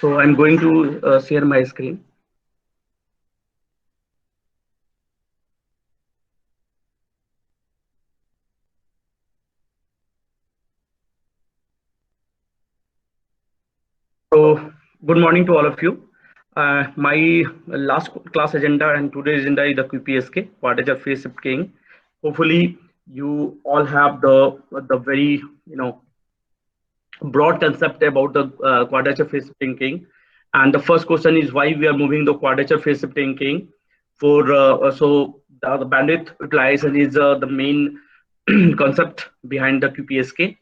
So I'm going to share my screen. So good morning to all of you. My last class agenda and today's agenda is the QPSK, quadrature phase shift keying. Hopefully, you all have the very broad concept about the quadrature phase shifting keying. And the first question is why we are moving the quadrature phase shifting keying. For so the bandwidth utilization is the main concept behind the QPSK.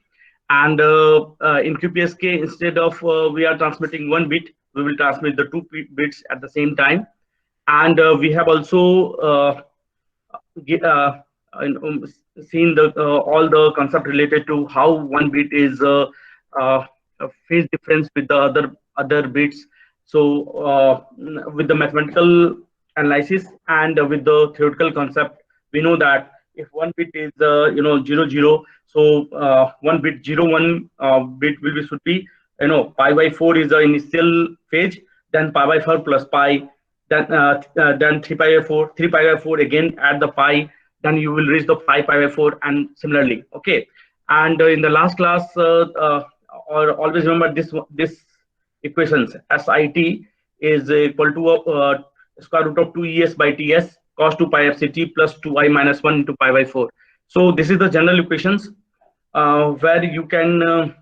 And in QPSK, instead of we are transmitting one bit, we will transmit the two bits at the same time. And we have also uh, um, seen the all the concept related to how one bit is a phase difference with the other bits. So with the mathematical analysis and with the theoretical concept, we know that if one bit is 00, so one bit 01 bit will be should be pi by 4 is the initial phase, then pi by 4 plus pi, then 3 pi by 4, 3 pi by 4 again add the pi, then you will reach the 5 pi by 4, and similarly. Okay. And in the last class, or always remember this equations. SIT is equal to square root of 2 es by ts cos 2 pi fct plus 2I minus 1 into pi by 4. So this is the general equations where you can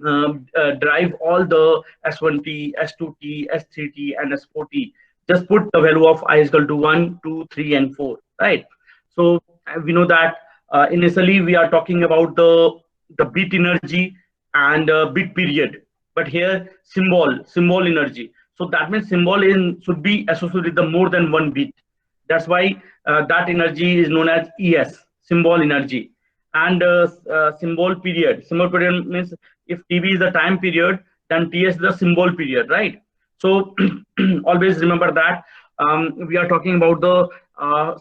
drive all the S1T, S2T, S3T, and S4T. Just put the value of I is equal to 1, 2, 3, and 4, right? So we know that initially we are talking about the bit energy and bit period, but here symbol energy. So that means symbol in should be associated with the more than one bit. That's why that energy is known as ES, symbol energy. And symbol period. Symbol period means if TB is the time period, then TS is the symbol period, right? So always remember that we are talking about the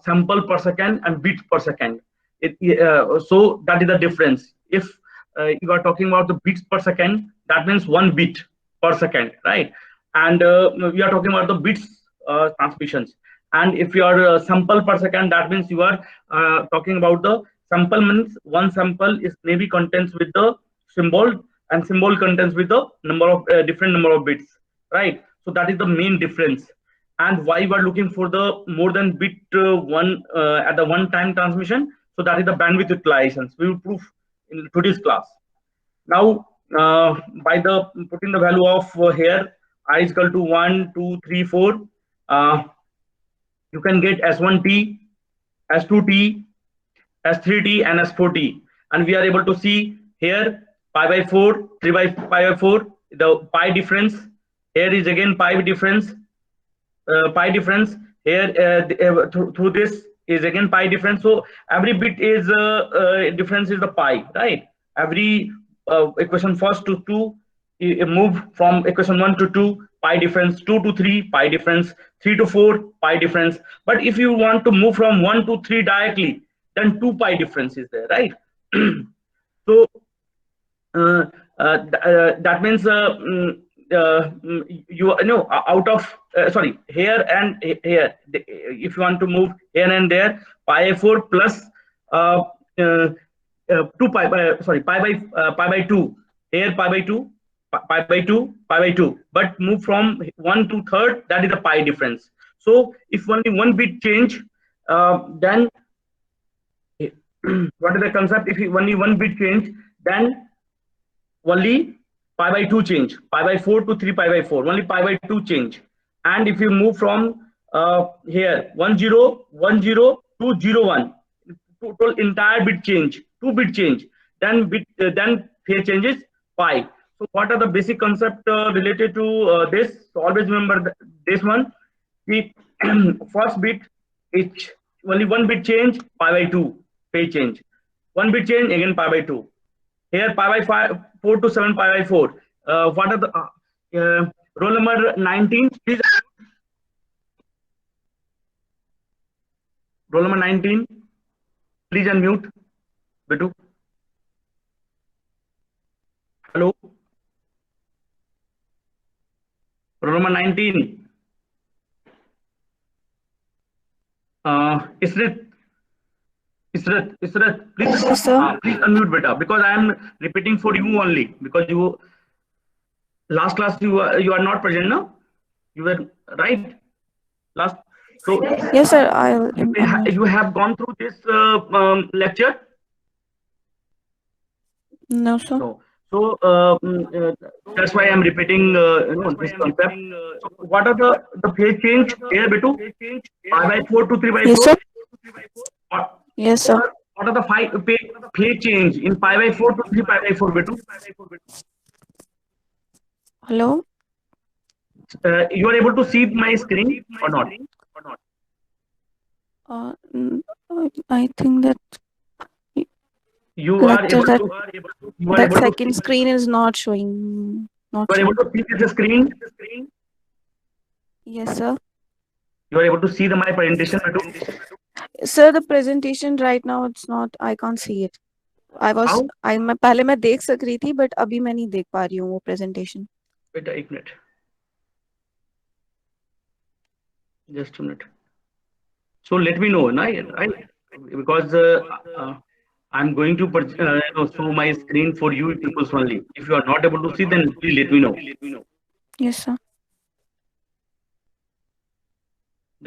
sample per second and bit per second. So that is the difference. If you are talking about the bits per second, that means one bit per second, right? And we are talking about the bits transmissions. And if you are sample per second, that means you are talking about the sample, means one sample is maybe contents with the symbol, and symbol contains with the number of different number of bits, right? So that is the main difference. And why we are looking for the more than bit one at the one time transmission. So that is the bandwidth utilizations we will prove in today's class. Now by the putting the value of here I is equal to 1 2 3 4, uh, you can get S1T, S2T, S3T, and S4T. And we are able to see here pi by 4, 3 by pi by 4, the pi difference. Here is again pi difference, pi difference. Here through this is again pi difference. So every bit is difference is the pi, right? Every equation first to 2, move from equation 1 to 2, pi difference, 2 to 3, pi difference, 3 to 4, pi difference. But if you want to move from 1 to 3 directly, then 2 pi difference is there, right? So uh, that means you know out of sorry, here and here, if you want to move here and there, pi 4 plus uh, uh, 2 pi by sorry pi by 2, here pi by 2, pi by 2, pi by 2, but move from 1 to third, that is the pi difference. So if only one bit change, then what is the concept? If only one bit change, then only pi by 2 change, pi by 4 to 3 pi by 4, only pi by 2 change. And if you move from here 10 10 to 01, total entire bit change, 2 bit change, then then phase changes pi. So what are the basic concept related to this? So always remember this one. The first bit is only one bit change, pi by 2 phase change, one bit change again pi by 2. Here pi by 5, 4 to 7 pi by 4. What are the roll number 19? Please, roll number 19. Please unmute. Betu. Hello. Roll number 19. Israt, please, Yes, sir. please unmute beta, because I am repeating for you only, because you last class you are not present, no? You were right last. So Yes, sir. I'll unmute. you have gone through this lecture. No, sir. No. So that's why I'm repeating this concept. So what are the phase change here, Betu? 5/4 to 3 by Yes, 4. sir. What, Yes, sir. what are the phase change in 5/4 to 3/4, Betu? Hello. You are able to see my screen or not? Mm, I think that You are lecture able that to you are that able to second screen is not showing. Not you are able showing. to see the screen. Yes, sir. You are able to see my presentation, Betu. Sir, the presentation right now it's not. I can't see it. How? मैं पहले मैं देख सक रही थी but अभी मैं नहीं देख पा रही हूँ वो presentation. Wait a minute. Just a minute. So let me know, right? Because I'm going to show my screen for you people only. If you are not able to see, then please let me know. Yes, sir.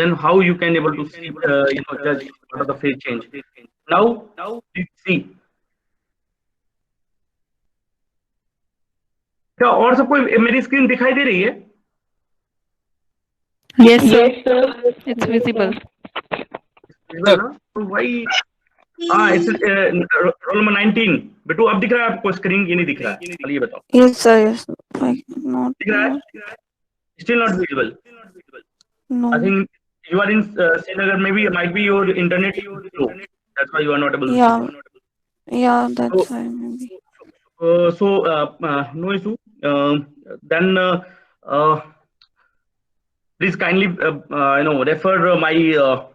Then how you can able to see, judge what are the phase change. Now, please see. क्या और सबको मेरी screen दिखाई दे रही है? Yes, sir. It's visible. Visible ना? तो वही इट्स रोल नंबर 19. बेटू अब दिख रहा है आपको स्क्रीन? ये नहीं दिख रहा है, चलिए ये बताओ. Yes, sir. Yes. Not. दिख रहा है? Still not visible. No. I think you are in Srinagar. Maybe might be your internet slow. That's why you are not able to see. Yeah, that's why maybe. No issue. Then please kindly refer my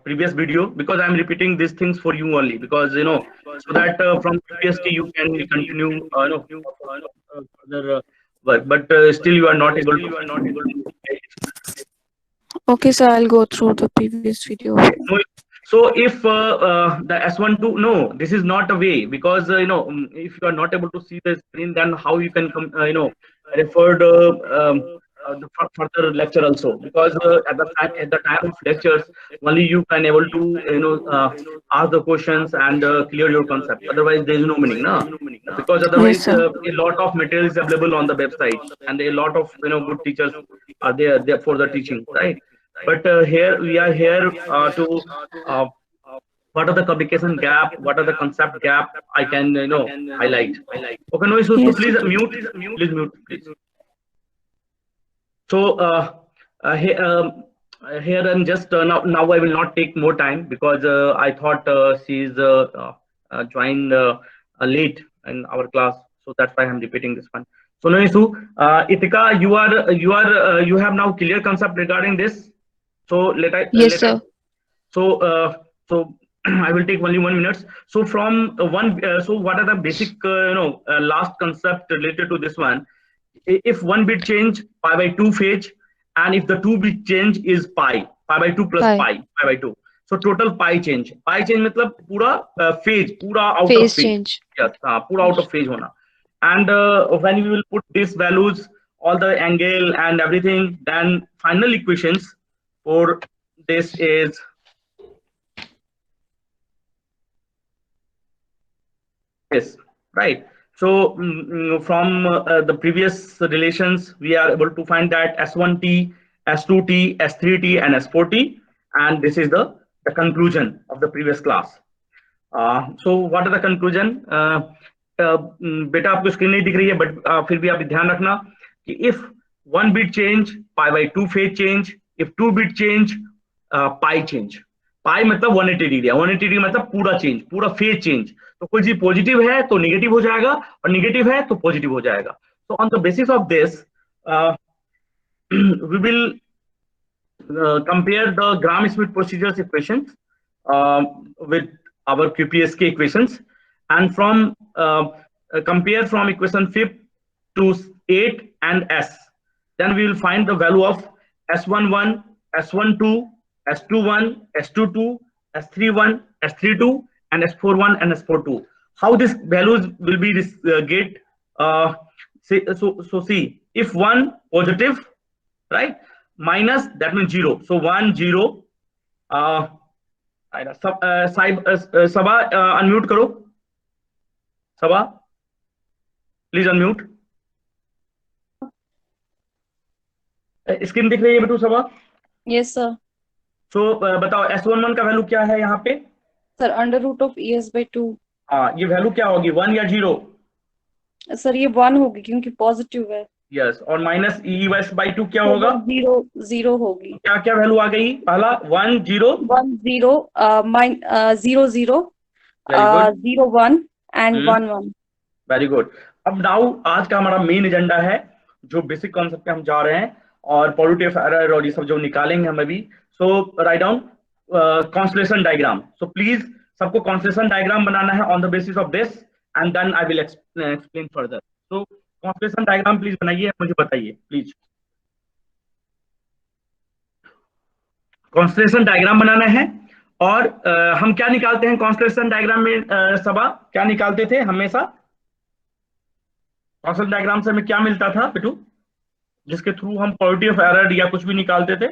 previous video, because I am repeating these things for you only, because so that from previously you can continue further work, but still you are not able to. Okay, sir. I'll go through the previous video. No, so if the S12, no, this is not a way, because if you are not able to see the screen, then how you can refer the further lecture also, because at the time of lectures only you can able to ask the questions and clear your concept. Otherwise there is no meaning, na? Because otherwise a lot of material is available on the website, and a lot of good teachers are there for the teaching, right? But here we are here to what are the communication gap, what are the concept gap I can highlight. Okay, no issues. So please mute, please. So here and just now I will not take more time, because I thought she is joined late in our class, so that's why I'm repeating this one. So no issue. Itika, you have now clear concept regarding this. So Yes, sir. So I will take only 1 minute. So from so what are the basic last concept related to this one? If one bit change, pi by 2 phase, and if the 2 bit change is pi by 2 plus pi by 2. So total pi change. Pi change मतलब पूरा phase, पूरा out Phase of phase. change. Yes, पूरा out of phase होना. And when we will put these values, all the angle and everything, then final equations for this is this, right? So from the previous relations, we are able to find that S1t, S2t, S3t, and S4t, and this is the conclusion of the previous class. So what are the conclusion? बेटा आपको screen नहीं दिख रही है, but फिर भी आप ध्यान रखना कि if 1 bit change, pi by 2 phase change, if 2 bit change, pi change. पाई मतलब 180 डिग्री, 180 डिग्री मतलब पूरा चेंज, पूरा फेज चेंज. तो कोई चीज पॉजिटिव है तो निगेटिव हो जाएगा, और निगेटिव है तो पॉजिटिव हो जाएगा. So on the basis of this, we will compare the Gram-Schmidt procedures equations with our QPSK equations, and from compare from equation 5 to 8 and S. then we will find the value of S11, S12, S21, S22, S31, S32, and S41 and S42. How these values will be get so see, if one positive, right, minus, that means 0. So 1 0. Saba unmute करो, सबा please unmute. Screen दिख रही है बेटू सबा? Yes sir. सो बताओ S11 का value क्या है यहाँ पे? Sir under root of ES/2। हाँ, ये वैल्यू क्या होगी, 1 या 0? सर ये 1 होगी क्योंकि पॉजिटिव है। यस, और माइनस ES/2 क्या होगा? 0 होगी। क्या क्या वैल्यू आ गई? पहला 1 0 1 0 0 0 0 1 एंड 1 1। Very good. अब नाउ आज का हमारा मेन एजेंडा है, जो बेसिक कॉन्सेप्ट पे हम जा रहे हैं, और पॉजिटिव एरर और ये सब जो निकालेंगे हम अभी। So right down constellation diagram. So please सबको कॉन्स्टलेशन डायग्राम बनाना है on the basis of this, and then I will explain further. So constellation diagram please बनाइए, मुझे बताइए प्लीज। कॉन्स्टलेशन डायग्राम बनाना है, और हम क्या निकालते हैं कॉन्स्टलेशन डायग्राम में? सबा क्या निकालते थे हमेशा? कॉन्स्टलेशन डायग्राम से हमें क्या मिलता था बेटू, जिसके थ्रू हम पॉजिटिव एरर या कुछ भी निकालते थे?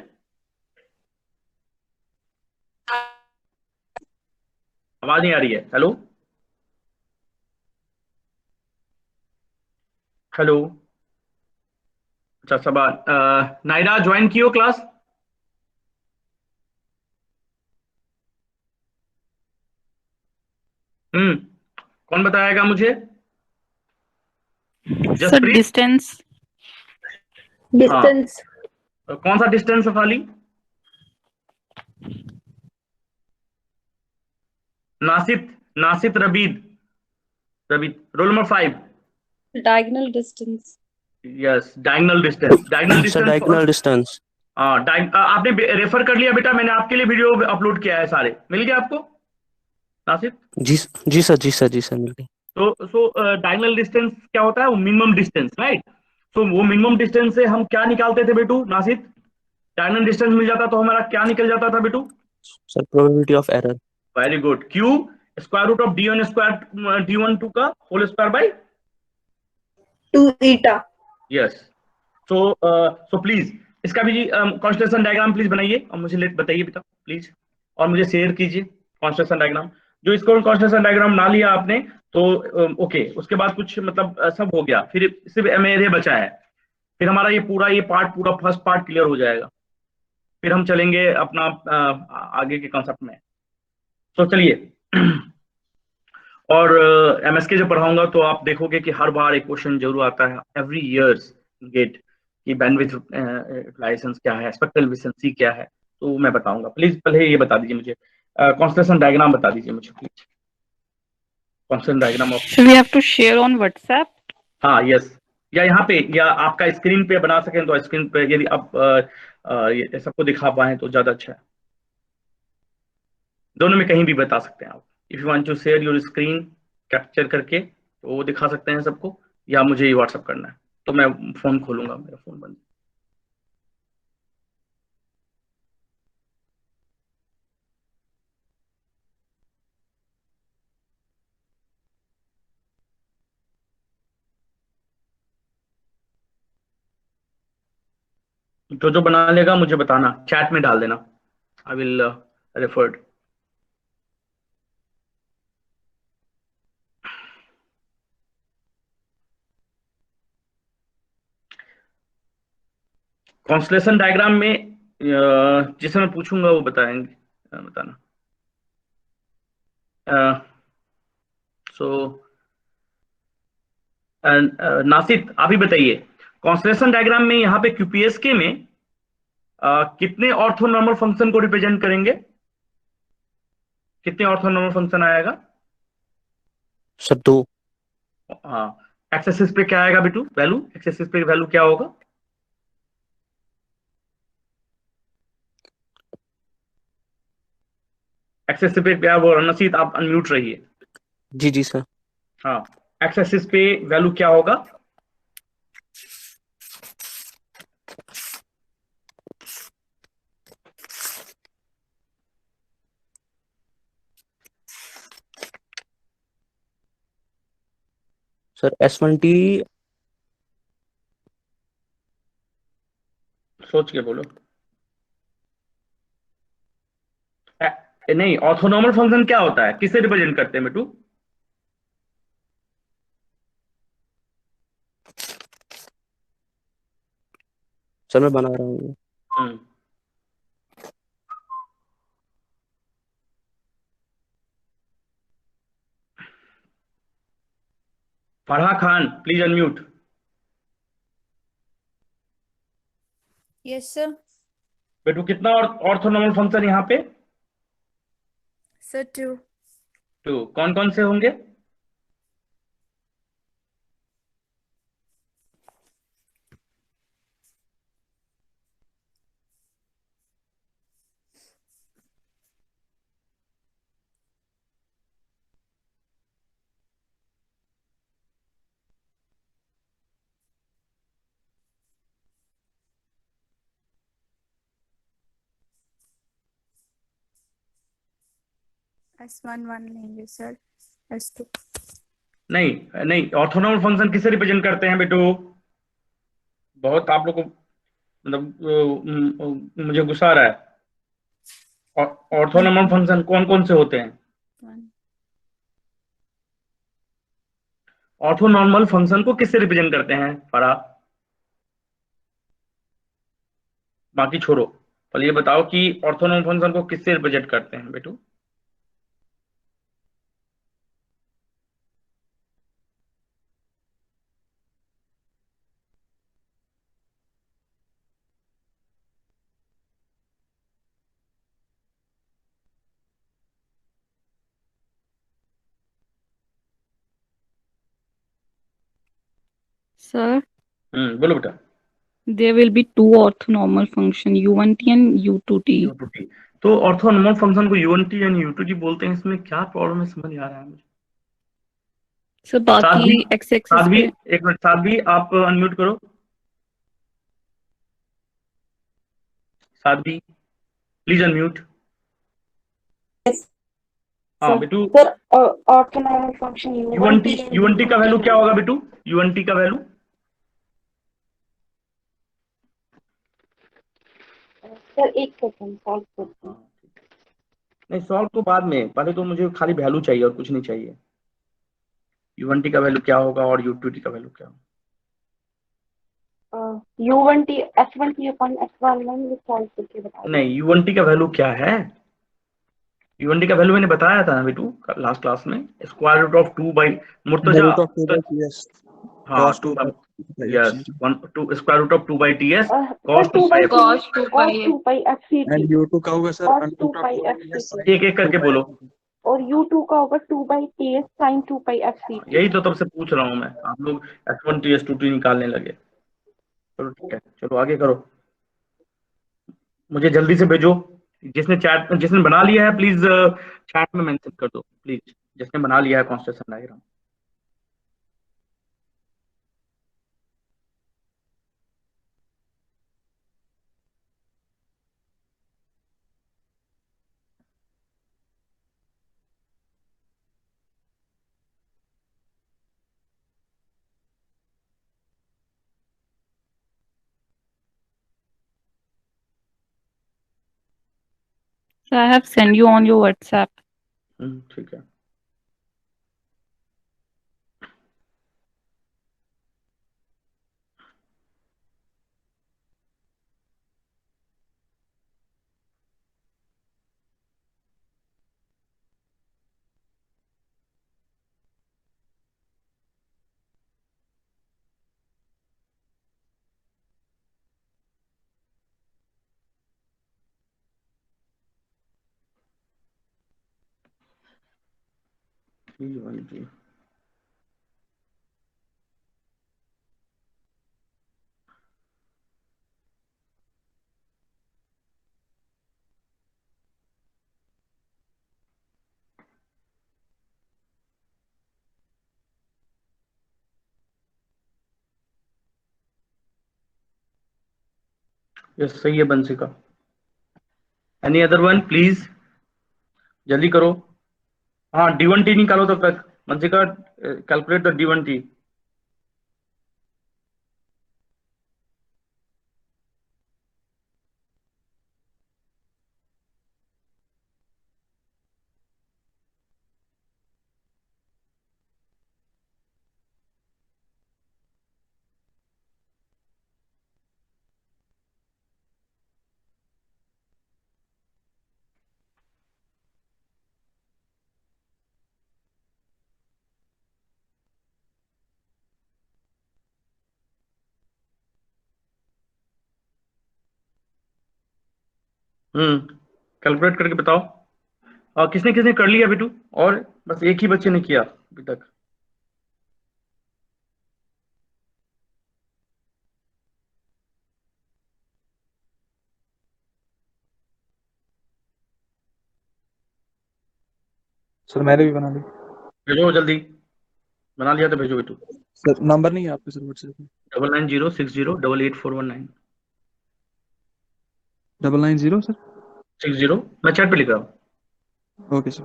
आवाज नहीं आ रही है, हेलो हेलो। अच्छा सबा, नायरा ज्वाइन की हो क्लास? कौन बताएगा मुझे? Sir distance. डिस्टेंस। कौन सा डिस्टेंस है खाली? Nasit Rabid roll number 5। Diagonal distance. Yes, diagonal distance. Diagonal distance. आपने रेफर कर लिया बेटा? मैंने आपके लिए वीडियो अपलोड किया है, सारे मिल गए आपको नासित? जी सर मिल गए। तो डायगोनल डिस्टेंस क्या होता है? वो मिनिमम डिस्टेंस, राइट? तो वो मिनिमम डिस्टेंस से हम क्या निकालते थे बेटू नासित? डायगोनल डिस्टेंस मिल जाता तो हमारा क्या निकल जाता था बेटू? Sir probability of error. Very good. Q square root of D1 square D12 का whole square by 2 eta। Yes. So please इसका भी कॉन्स्टलेशन डायग्राम प्लीज बनाइए और मुझे बताइए बेटा प्लीज, और मुझे शेयर कीजिए कॉन्स्टलेशन डायग्राम। जो इसको कॉन्स्टलेशन डायग्राम ना लिया आपने तो ओके, उसके बाद कुछ मतलब सब हो गया, फिर सिर्फ मेरे बचा है, फिर हमारा ये पूरा फर्स्ट पार्ट क्लियर हो जाएगा, फिर हम चलेंगे अपना आगे के कॉन्सेप्ट में। तो चलिए और MSK जब पढ़ाऊंगा तो आप देखोगे कि हर बार एक क्वेश्चन जरूर आता है, एवरी ईयर्स गेट, कि बैंडविड्थ यूटिलाइजेशन क्या है, स्पेक्ट्रल एफिशिएंसी क्या है, तो मैं बताऊंगा। प्लीज पहले ये बता दीजिए मुझे, कॉन्स्टलेशन डायग्राम बता दीजिए मुझे please. Constellation diagram of, we have to share on WhatsApp. हाँ यस, या यहाँ पे, या आपका स्क्रीन पे बना सकें तो स्क्रीन पे, यदि आप ये सबको दिखा पाए तो ज्यादा अच्छा है। दोनों में कहीं भी बता सकते हैं आप। If you want to share your screen capture करके तो वो दिखा सकते हैं सबको, या मुझे ही व्हाट्सअप करना है तो मैं फोन खोलूंगा, मेरा फोन बंद। जो बना लेगा मुझे बताना, चैट में डाल देना, I will referred. Constellation diagram में जिसे मैं पूछूंगा वो बताएंगे, बताना। सो नासित आप ही बताइए, कॉन्स्टलेशन डायग्राम में यहाँ पे QPSK में कितने ऑर्थोनॉर्मल फंक्शन को रिप्रेजेंट करेंगे? कितने ऑर्थोनॉर्मल फंक्शन आएगा? सर 2। हाँ, एक्स एक्सिस पे क्या आएगा बेटू वैल्यू? एक्स एक्सिस पे वैल्यू क्या होगा? एक्स एक्सिस पे क्या होगा? नसीद आप अनम्यूट रहिए। जी सर। हाँ, एक्स एक्सिस पे वैल्यू क्या होगा? सर S1T सोच के बोलो। नहीं, ऑर्थोनॉर्मल फंक्शन क्या होता है, किसे रिप्रेजेंट करते हैं बेटू? सर मैं बना रहा हूँ। Hmm, Farha Khan please unmute. Yes, sir. बेटू कितना ऑर्थोनॉर्मल फंक्शन यहाँ पे? Sir, 2. तो कौन कौन से होंगे? S1 1 लेंगे सर, S2. नहीं नहीं, ऑर्थोनॉर्मल फंक्शन किसे रिप्रेजेंट करते हैं बेटू? बहुत आप लोग को मतलब मुझे गुस्सा आ रहा है। ऑर्थोनॉर्मल फंक्शन कौन कौन से होते हैं? 1. ऑर्थोनॉर्मल फंक्शन को किससे रिप्रेजेंट करते हैं फरा? बाकी छोड़ो, पहले ये बताओ कि ऑर्थोनॉर्मल फंक्शन को किससे रिप्रेजेंट करते हैं बेटू? Sir, बोलो बेटा। there will be two orthonormal function U1T and U2T. U2T। तो ऑर्थोनॉर्मल फंक्शन को U1T यानी U2T बोलते हैं, इसमें क्या प्रॉब्लम है समझ आ रहा है मुझे? सर बाकी x एक्सिस साध्वी, पे एक मिनट साध्वी आप अनम्यूट करो। Sadhvi please unmute. हाँ बेटू, सर ऑर्थोनॉर्मल फंक्शन U1T का वैल्यू क्या होगा बेटू? U1T का वैल्यू? सर एक सेकंड सॉल्व करते हैं। नहीं, सॉल्व तो बाद में, पहले तो मुझे खाली वैल्यू चाहिए और कुछ नहीं चाहिए। U1T का वैल्यू क्या होगा और U2T का वैल्यू क्या होगा? U1T S1T upon S11 solve करके बता दो। नहीं, U1T का वैल्यू क्या है? U1T का वैल्यू मैंने बताया था ना बेटू लास्ट क्लास में, square root of 2 by Murtaza. root of 2 by TS हाँ, cos 2 by यस, 1 square root of 2 by TS sir 2 by cos 2 pi cos 2 pi FCT and U2 का होगा sir cos 2 root of pi 2 by FCT TS एक एक करके बोलो। और U2 का होगा 2 by TS sin 2 pi FCT। यही तो तब से पूछ रहा हूँ मैं, आप लोग S1T S2T निकालने लगे। चलो ठीक है, चलो आगे करो, मुझे जल्दी से भेजो। जिसने बना लिया है प्लीज चैट में मेंशन कर दो प्लीज, जिसने बना लिया है constellation diagram. So I have sent you on your WhatsApp. ठीक है। T1T यस, सही है बंसिका। एनी अदर वन प्लीज, जल्दी करो। हाँ D1T निकालो तब तक, बंसिका कैलकुलेट द D1T। कैलकुलेट करके बताओ। किसने किसने कर लिया बेटू? और बस एक ही बच्चे ने किया अभी तक। सर मैंने भी बना ली। भेजो जल्दी, बना लिया तो भेजो बेटू। सर नंबर नहीं है आपके सर व्हाट्सएप में? 9906088419 990 सर। 60, मैं चैट पे लिख रहा हूँ। Okay sir.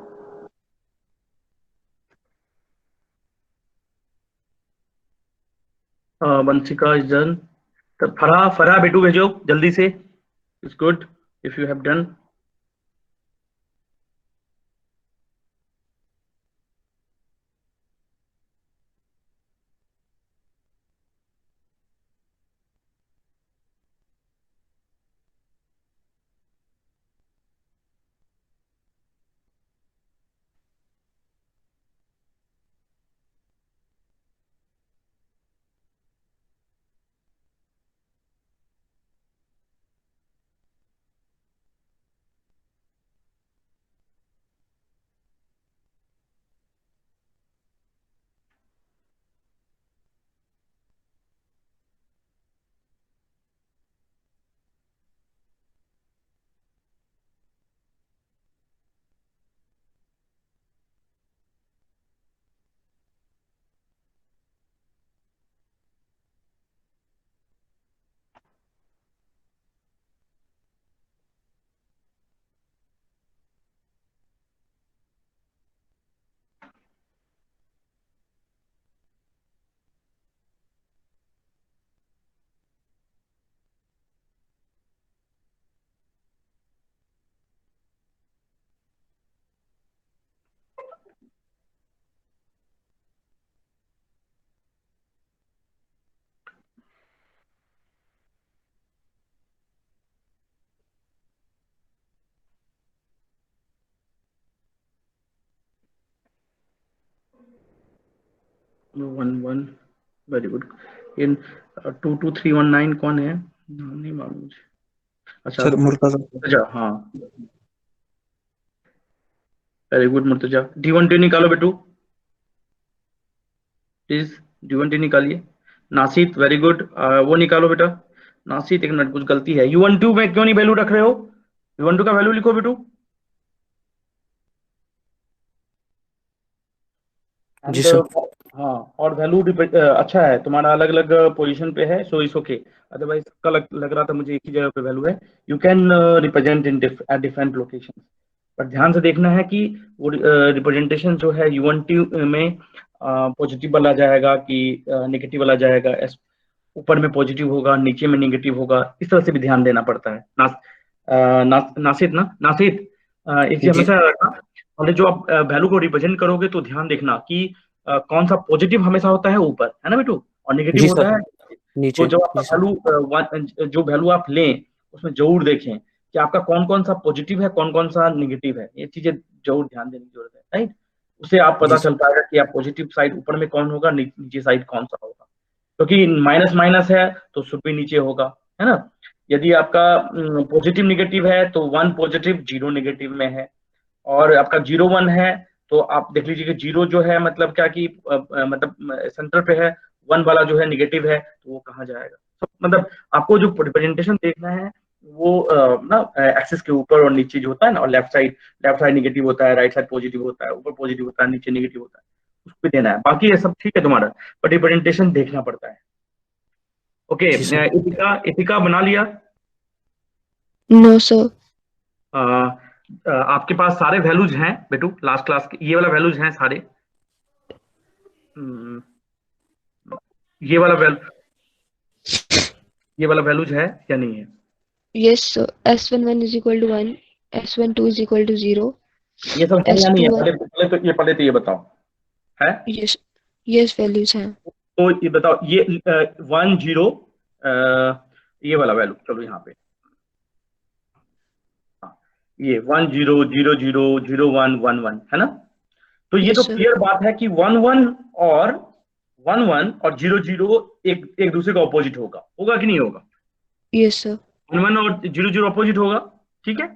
Vanshika is done. Farah, Farah बेटू भेजो जल्दी से। It's good if you have done. One one, very good. इन 22319 कौन है? नाम नहीं मालूम मुझे। अच्छा सर मुर्तजा। मुर्तजा, हाँ वेरी गुड मुर्तजा। D1T निकालो बेटू प्लीज, D1T निकालिए। नासित वेरी गुड, वो निकालो बेटा। नासित एक मिनट, कुछ गलती है। U12 में क्यों नहीं वैल्यू रख रहे हो? U12 का वैल्यू लिखो बेटू। जी एंड सर। हाँ, और वैल्यू अच्छा है तुम्हारा, अलग अलग पोजीशन पे है, सो इट्स ओके। अदरवाइज सबका लग रहा था मुझे एक ही जगह पे वैल्यू है। You can represent in different location, पर ध्यान से देखना है कि वो रिप्रेजेंटेशन जो है U12 में पॉजिटिव वाला जाएगा कि नेगेटिव वाला जाएगा। ऊपर में पॉजिटिव होगा, नीचे में नेगेटिव होगा, इस तरह से भी ध्यान देना पड़ता है। नासिद ना, नासिद, एक चीज जी हमेशा रखना, और जो आप वैल्यू को रिप्रेजेंट करोगे तो ध्यान देखना कि कौन सा पॉजिटिव हमेशा होता है ऊपर, है ना बेटू, और नेगेटिव जी होता सर। है। तो नीचे। जब आपका जी सर। वैल्यू जो वैल्यू आप लें उसमें जरूर देखें कि आपका कौन कौन सा पॉजिटिव है, कौन कौन सा नेगेटिव है। ये चीजें जरूर ध्यान देने की जरूरत है, राइट। उससे आप जी पता सर। चल पाएगा कि आप पॉजिटिव साइड ऊपर में कौन होगा, नीचे साइड कौन सा होगा। क्योंकि माइनस माइनस है तो शुड भी नीचे होगा, है ना। यदि आपका पॉजिटिव निगेटिव है तो 1 पॉजिटिव 0 नेगेटिव में है, और आपका 0 1 है तो आप देख लीजिए कि 0 जो है मतलब क्या कि मतलब सेंटर पे है, 1 वाला जो है निगेटिव है तो वो कहाँ जाएगा। तो मतलब आपको जो रिप्रेजेंटेशन देखना है वो ना एक्सिस के ऊपर और नीचे जो होता है ना, और लेफ्ट साइड निगेटिव होता है, राइट साइड पॉजिटिव होता है, ऊपर पॉजिटिव होता है, नीचे निगेटिव होता है, उसको देना है। बाकी ये सब ठीक है तुम्हारा, बट रिप्रेजेंटेशन देखना पड़ता है। ओके, जी सर। इतिका, इतिका बना लिया? No, sir. आपके पास सारे वैल्यूज हैं बेटू, लास्ट क्लास के ये वाला वैल्यूज हैं सारे? हम्म, ये ये वाला वैल्यूज है या नहीं है? Yes, sir. S11 is equal to 1. S12 is equal to 0. ये सब है या नहीं है? S21. पहले तो ये बताओ, है? Yes. Yes, values हैं. तो ये बताओ, ये 1 0, ये वाला वैल्यू, चलो यहाँ पे, हाँ, ये 1 0 0 0 0 1 1 1 है ना। तो ये Yes, तो sir. क्लियर बात है कि 1 1 और 1 1 और 0 0 एक एक दूसरे का ऑपोजिट होगा, होगा कि नहीं होगा? Yes, sir. 1 1 और 0 0 ऑपोजिट होगा। ठीक है,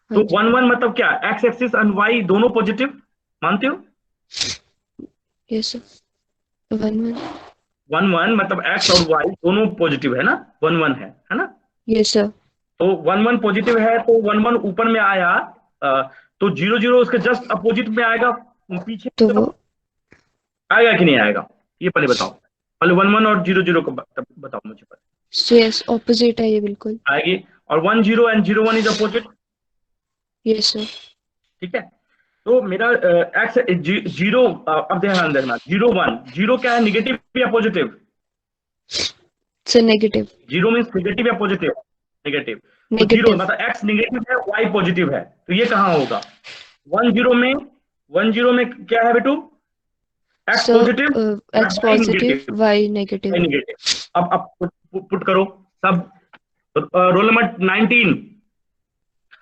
तो 1 1 मतलब क्या, एक्स एक्सिस एंड वाई दोनों पॉजिटिव, मानते हो? यस सर 1 1 1 1 मतलब एक्स और वाई दोनों पॉजिटिव है ना, 1 1 है ना? यस सर तो 1 1 पॉजिटिव है, तो 1 1 ऊपर में आया, तो 0 0 उसके जस्ट अपोजिट में आएगा, पीछे तो की वो तरफ आएगा कि नहीं आएगा, ये पहले बताओ, पहले 1 1 और 0 0 को बताओ मुझे पहले। यस ऑपोजिट है ये बिल्कुल आएगी, और 1 0 and 0 1 is opposite, yes sir ठीक है। तो मेरा एक्स जीरो, अब ध्यान देखना, 0 1 0 क्या है, निगेटिव या positive? Sir negative zero means negative या पॉजिटिव? नेगेटिव। तो जीरो नेगेटिव मतलब एक्स निगेटिव है, वाई पॉजिटिव है, तो ये कहाँ होगा? 1 0 में, 1 0 में क्या है बेटू, X sir positive, X Y positive negative, Y negative Y negative. अब पुट करो सब। Roll number 19।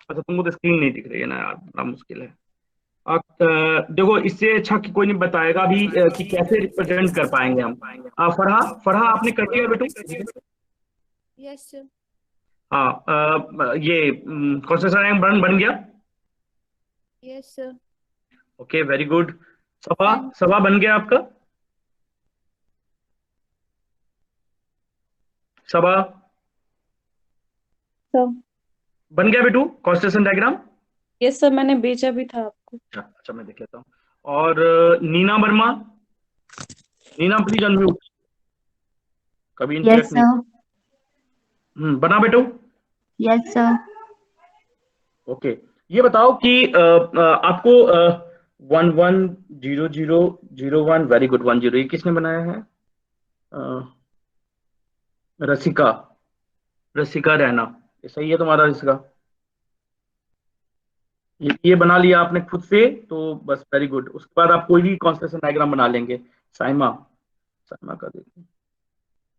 अच्छा, तुमको तो स्क्रीन नहीं दिख रही है ना यार, बड़ा मुश्किल है। देखो, इससे अच्छा कि कोई नहीं बताएगा भी कि कैसे रिप्रेजेंट कर पाएंगे हम। फरहा, फरहा आपने कर दिया बेटू? Yes sir. हाँ, ये कौन सा रैंक बन गया? Yes sir. Okay, very good. Saba, Saba बन गया आपका? सभा सर बन गया बेटू कॉन्स्टेलेशन डायग्राम? यस सर, मैंने भेजा भी था आपको। अच्छा अच्छा, मैं देख लेता हूँ। और नीना वर्मा, नीना प्लीज अनम्यूट, कभी इंटरेक्ट नहीं। बना बेटू? Yes sir. ओके, ये बताओ कि आपको 1 1 0 0 0 1, वेरी गुड, 1 0, ये किसने बनाया है? रसिका, रसिका रैना, ये सही है तुम्हारा रसिका? ये बना लिया आपने खुद से, तो बस वेरी गुड। उसके बाद आप कोई भी कॉन्स्टेलेशन डायग्राम बना लेंगे। साइमा, साइमा का देखिए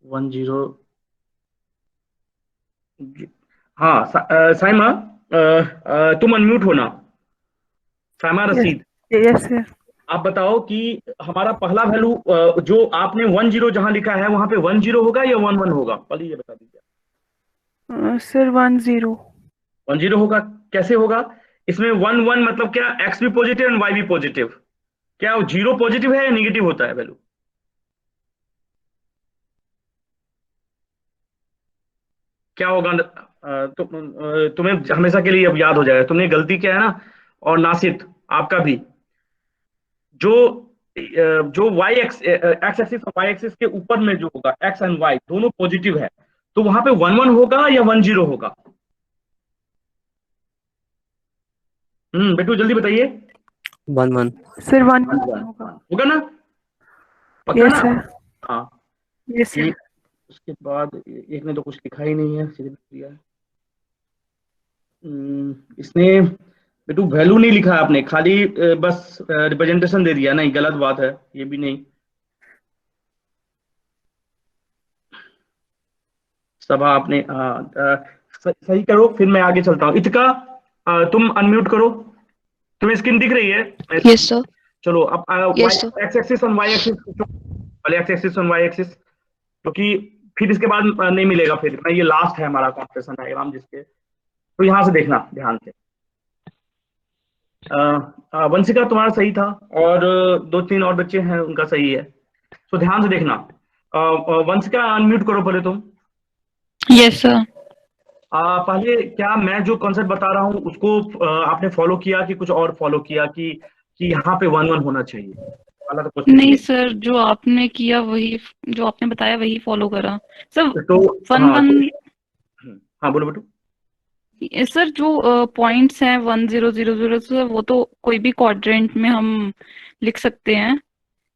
1 0, हाँ साइमा, तुम अनम्यूट होना। Saima Rashid, yes sir. आप बताओ कि हमारा पहला वैल्यू जो आपने 1 0 जहां लिखा है वहां पे 1 0 होगा या 1 1 होगा, पहले ये बता दीजिए। सर 1 0। 1 0 होगा, कैसे होगा? इसमें 1 1 मतलब क्या, एक्स भी पॉजिटिव एंड वाई भी पॉजिटिव। क्या जीरो पॉजिटिव है या निगेटिव होता है वैल्यू? क्या होगा? तुम्हें हमेशा के लिए अब याद हो जाएगा, तुमने गलती किया है ना, और नासित आपका भी, जो जो वाई एक्स एक्सिस और वाई एक्सिस के ऊपर में जो होगा, एक्स एंड वाई दोनों पॉजिटिव है, तो वहां पे 1 1 होगा या 1 0 होगा? बेटू जल्दी बताइए। 1 1 सर 1 1 1 1 होगा। होगा ना, पक्का यस ना? सर। हाँ। Yes sir. उसके बाद एक ने तो कुछ लिखा ही नहीं है, सीधे दिया है। इसने बेटू वैल्यू नहीं लिखा है आपने, खाली बस रिप्रेजेंटेशन दे दिया, नहीं गलत बात है, ये भी नहीं। सभा आपने, हाँ, सही करो, फिर मैं आगे चलता हूँ। इतिका, तुम अनम्यूट करो, तुम्हें स्क्रीन दिख रही है? यस सर चलो अब यस सर एक्स एक्सिस और वाई एक्सिस, पहले एक्स एक्सिस और वाई एक्सिस, क्योंकि फिर इसके बाद नहीं मिलेगा, फिर मैं ये लास्ट है हमारा कॉन्स्टेलेशन डायग्राम जिसके, तो यहां से देखना ध्यान से। वंशिका तुम्हारा सही था, और 2 3 और बच्चे हैं उनका सही है, तो ध्यान से देखना। वंशिका अनम्यूट करो पहले तुम। Yes sir. पहले क्या मैं जो कॉन्सेप्ट बता रहा हूँ उसको आपने फॉलो किया कि कुछ और फॉलो किया कि यहाँ पे 1 1 होना चाहिए? वाला तो क्वेश्चन नहीं ये। सर, जो आपने किया वही, जो आपने बताया वही फॉलो करा सर। तो 1 हाँ 1 हाँ, बोलो बेटू। सर, जो पॉइंट्स हैं 1 0 0 0 सर, वो तो कोई भी क्वाड्रेंट में हम लिख सकते हैं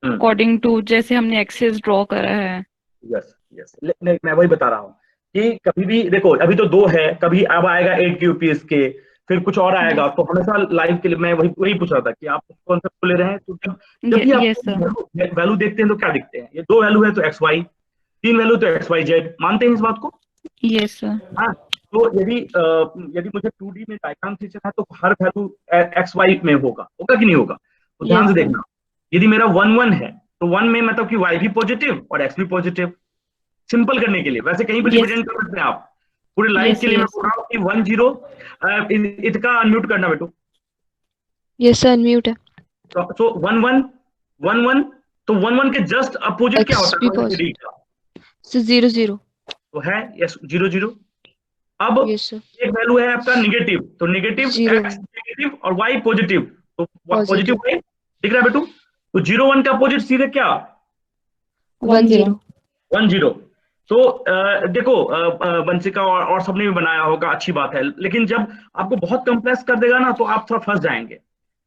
अकॉर्डिंग टू जैसे हमने एक्सेस ड्रॉ करा है। यस यस, नहीं मैं वही बता रहा हूँ कि कभी भी देखो, अभी तो 2 है, कभी अब आएगा 8 QPS के, फिर कुछ और आएगा, तो हमेशा लाइव के लिए मैं वही वही पूछ रहा था कि आप कॉन्सेप्ट को ले रहे हैं, तो जब भी आप यस सर। वैल्यू देखते हैं तो क्या दिखते हैं? ये 2 वैल्यू है तो एक्स वाई, 3 वैल्यू तो एक्स वाई जेड, मानते हैं इस बात को? Yes sir. हाँ, तो यदि मुझे 2D में डायग्राम खींचना है तो हर वैल्यू एक्स वाई में होगा कि नहीं होगा? तो ध्यान से यस सर। देखना, यदि मेरा 1 1 है तो 1 में मतलब कि वाई भी पॉजिटिव और एक्स भी पॉजिटिव, सिंपल करने के लिए, वैसे कहीं भी यस रिप्रेजेंट कर सकते हैं आप। पूरी लाइन Yes, के लिए मैं yes. बोल रहा हूँ कि 10 इसका अनम्यूट करना बेटू। Yes, sir. Unmute है. सो 11 तो 11 के जस्ट अपोजिट क्या होता X भी है positive. negative का? So 0 0. तो है यस 0 अब Yes, sir. एक वैल्यू है आपका निगेटिव, तो निगेटिव Zero. एक्स नेगेटिव और वाई पॉजिटिव, तो पॉजिटिव Positive. वाई दिख रहा है बेटू। तो 0 1 का अपोजिट सीधे क्या 1 0. 1 0। तो देखो वंशिका और सबने भी बनाया होगा, अच्छी बात है, लेकिन जब आपको बहुत कॉम्प्लेक्स कर देगा ना तो आप थोड़ा फंस जाएंगे।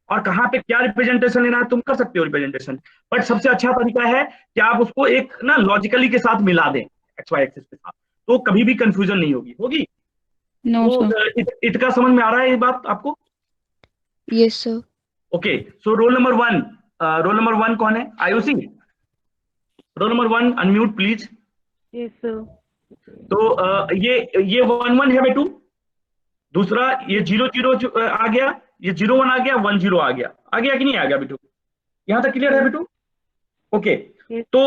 और कहाँ पे क्या रिप्रेजेंटेशन लेना है तुम कर सकते हो रिप्रेजेंटेशन, बट सबसे अच्छा तरीका है कि आप उसको एक ना लॉजिकली के साथ मिला दें एक्स वाई एक्सिस के साथ, तो कभी भी कंफ्यूजन नहीं होगी। No, तो sir. इत का समझ में आ रहा है ये बात आपको? Yes, sir. Okay, so roll number 1 कौन है? Ayushi, roll number 1 unmute please. Yes, sir. तो ये 1 1 है बेटू, दूसरा ये 0 0 आ गया, ये 0 1 आ गया, 1 0 आ गया कि नहीं आ गया बेटू? यहां तक क्लियर है बेटू? ओके, तो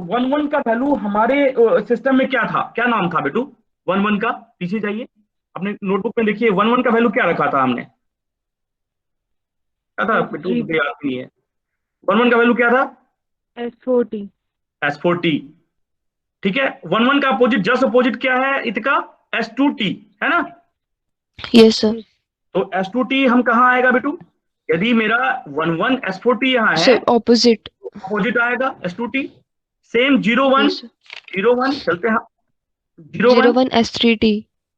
1 1 का वैल्यू हमारे सिस्टम में क्या था, क्या नाम था बेटू 1 1 का? पीछे जाइए अपने नोटबुक में, देखिए 1 1 का वैल्यू क्या रखा था हमने, क्या था बेटू? मुझे याद नहीं है। 1 1 का वैल्यू क्या था? S40. S40, ठीक है। 1 1 का अपोजिट, जस्ट अपोजिट क्या है इसका? S2T है ना? Yes, sir. तो S2T हम कहाँ आएगा बेटू? यदि मेरा 1 1 S4T यहाँ है, So opposite. अपोजिट आएगा S2T। Same 0 1 Yes, sir. 0 1 चलते हैं, 0 0 1 1 S3T.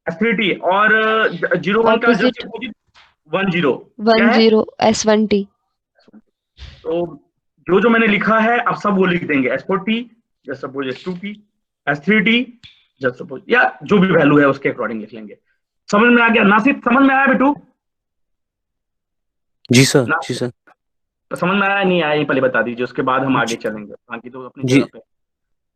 S3T और 0 1 का जस्ट Opposite. अपोजिट 1 0 क्या 1 है? 0 S1T. तो जो मैंने लिखा है आप सब वो लिख देंगे, S4T just suppose, S2T, S3T just suppose, या जो भी वैल्यू है उसके अकॉर्डिंग लिख लेंगे। समझ में आ गया? नासिर समझ में आया बेटू? जी सर, ना जी सर, तो समझ में आया नहीं आया ये पहले बता दीजिए, उसके बाद हम आगे जी चलेंगे, बाकी तो अपनी जी जगह पे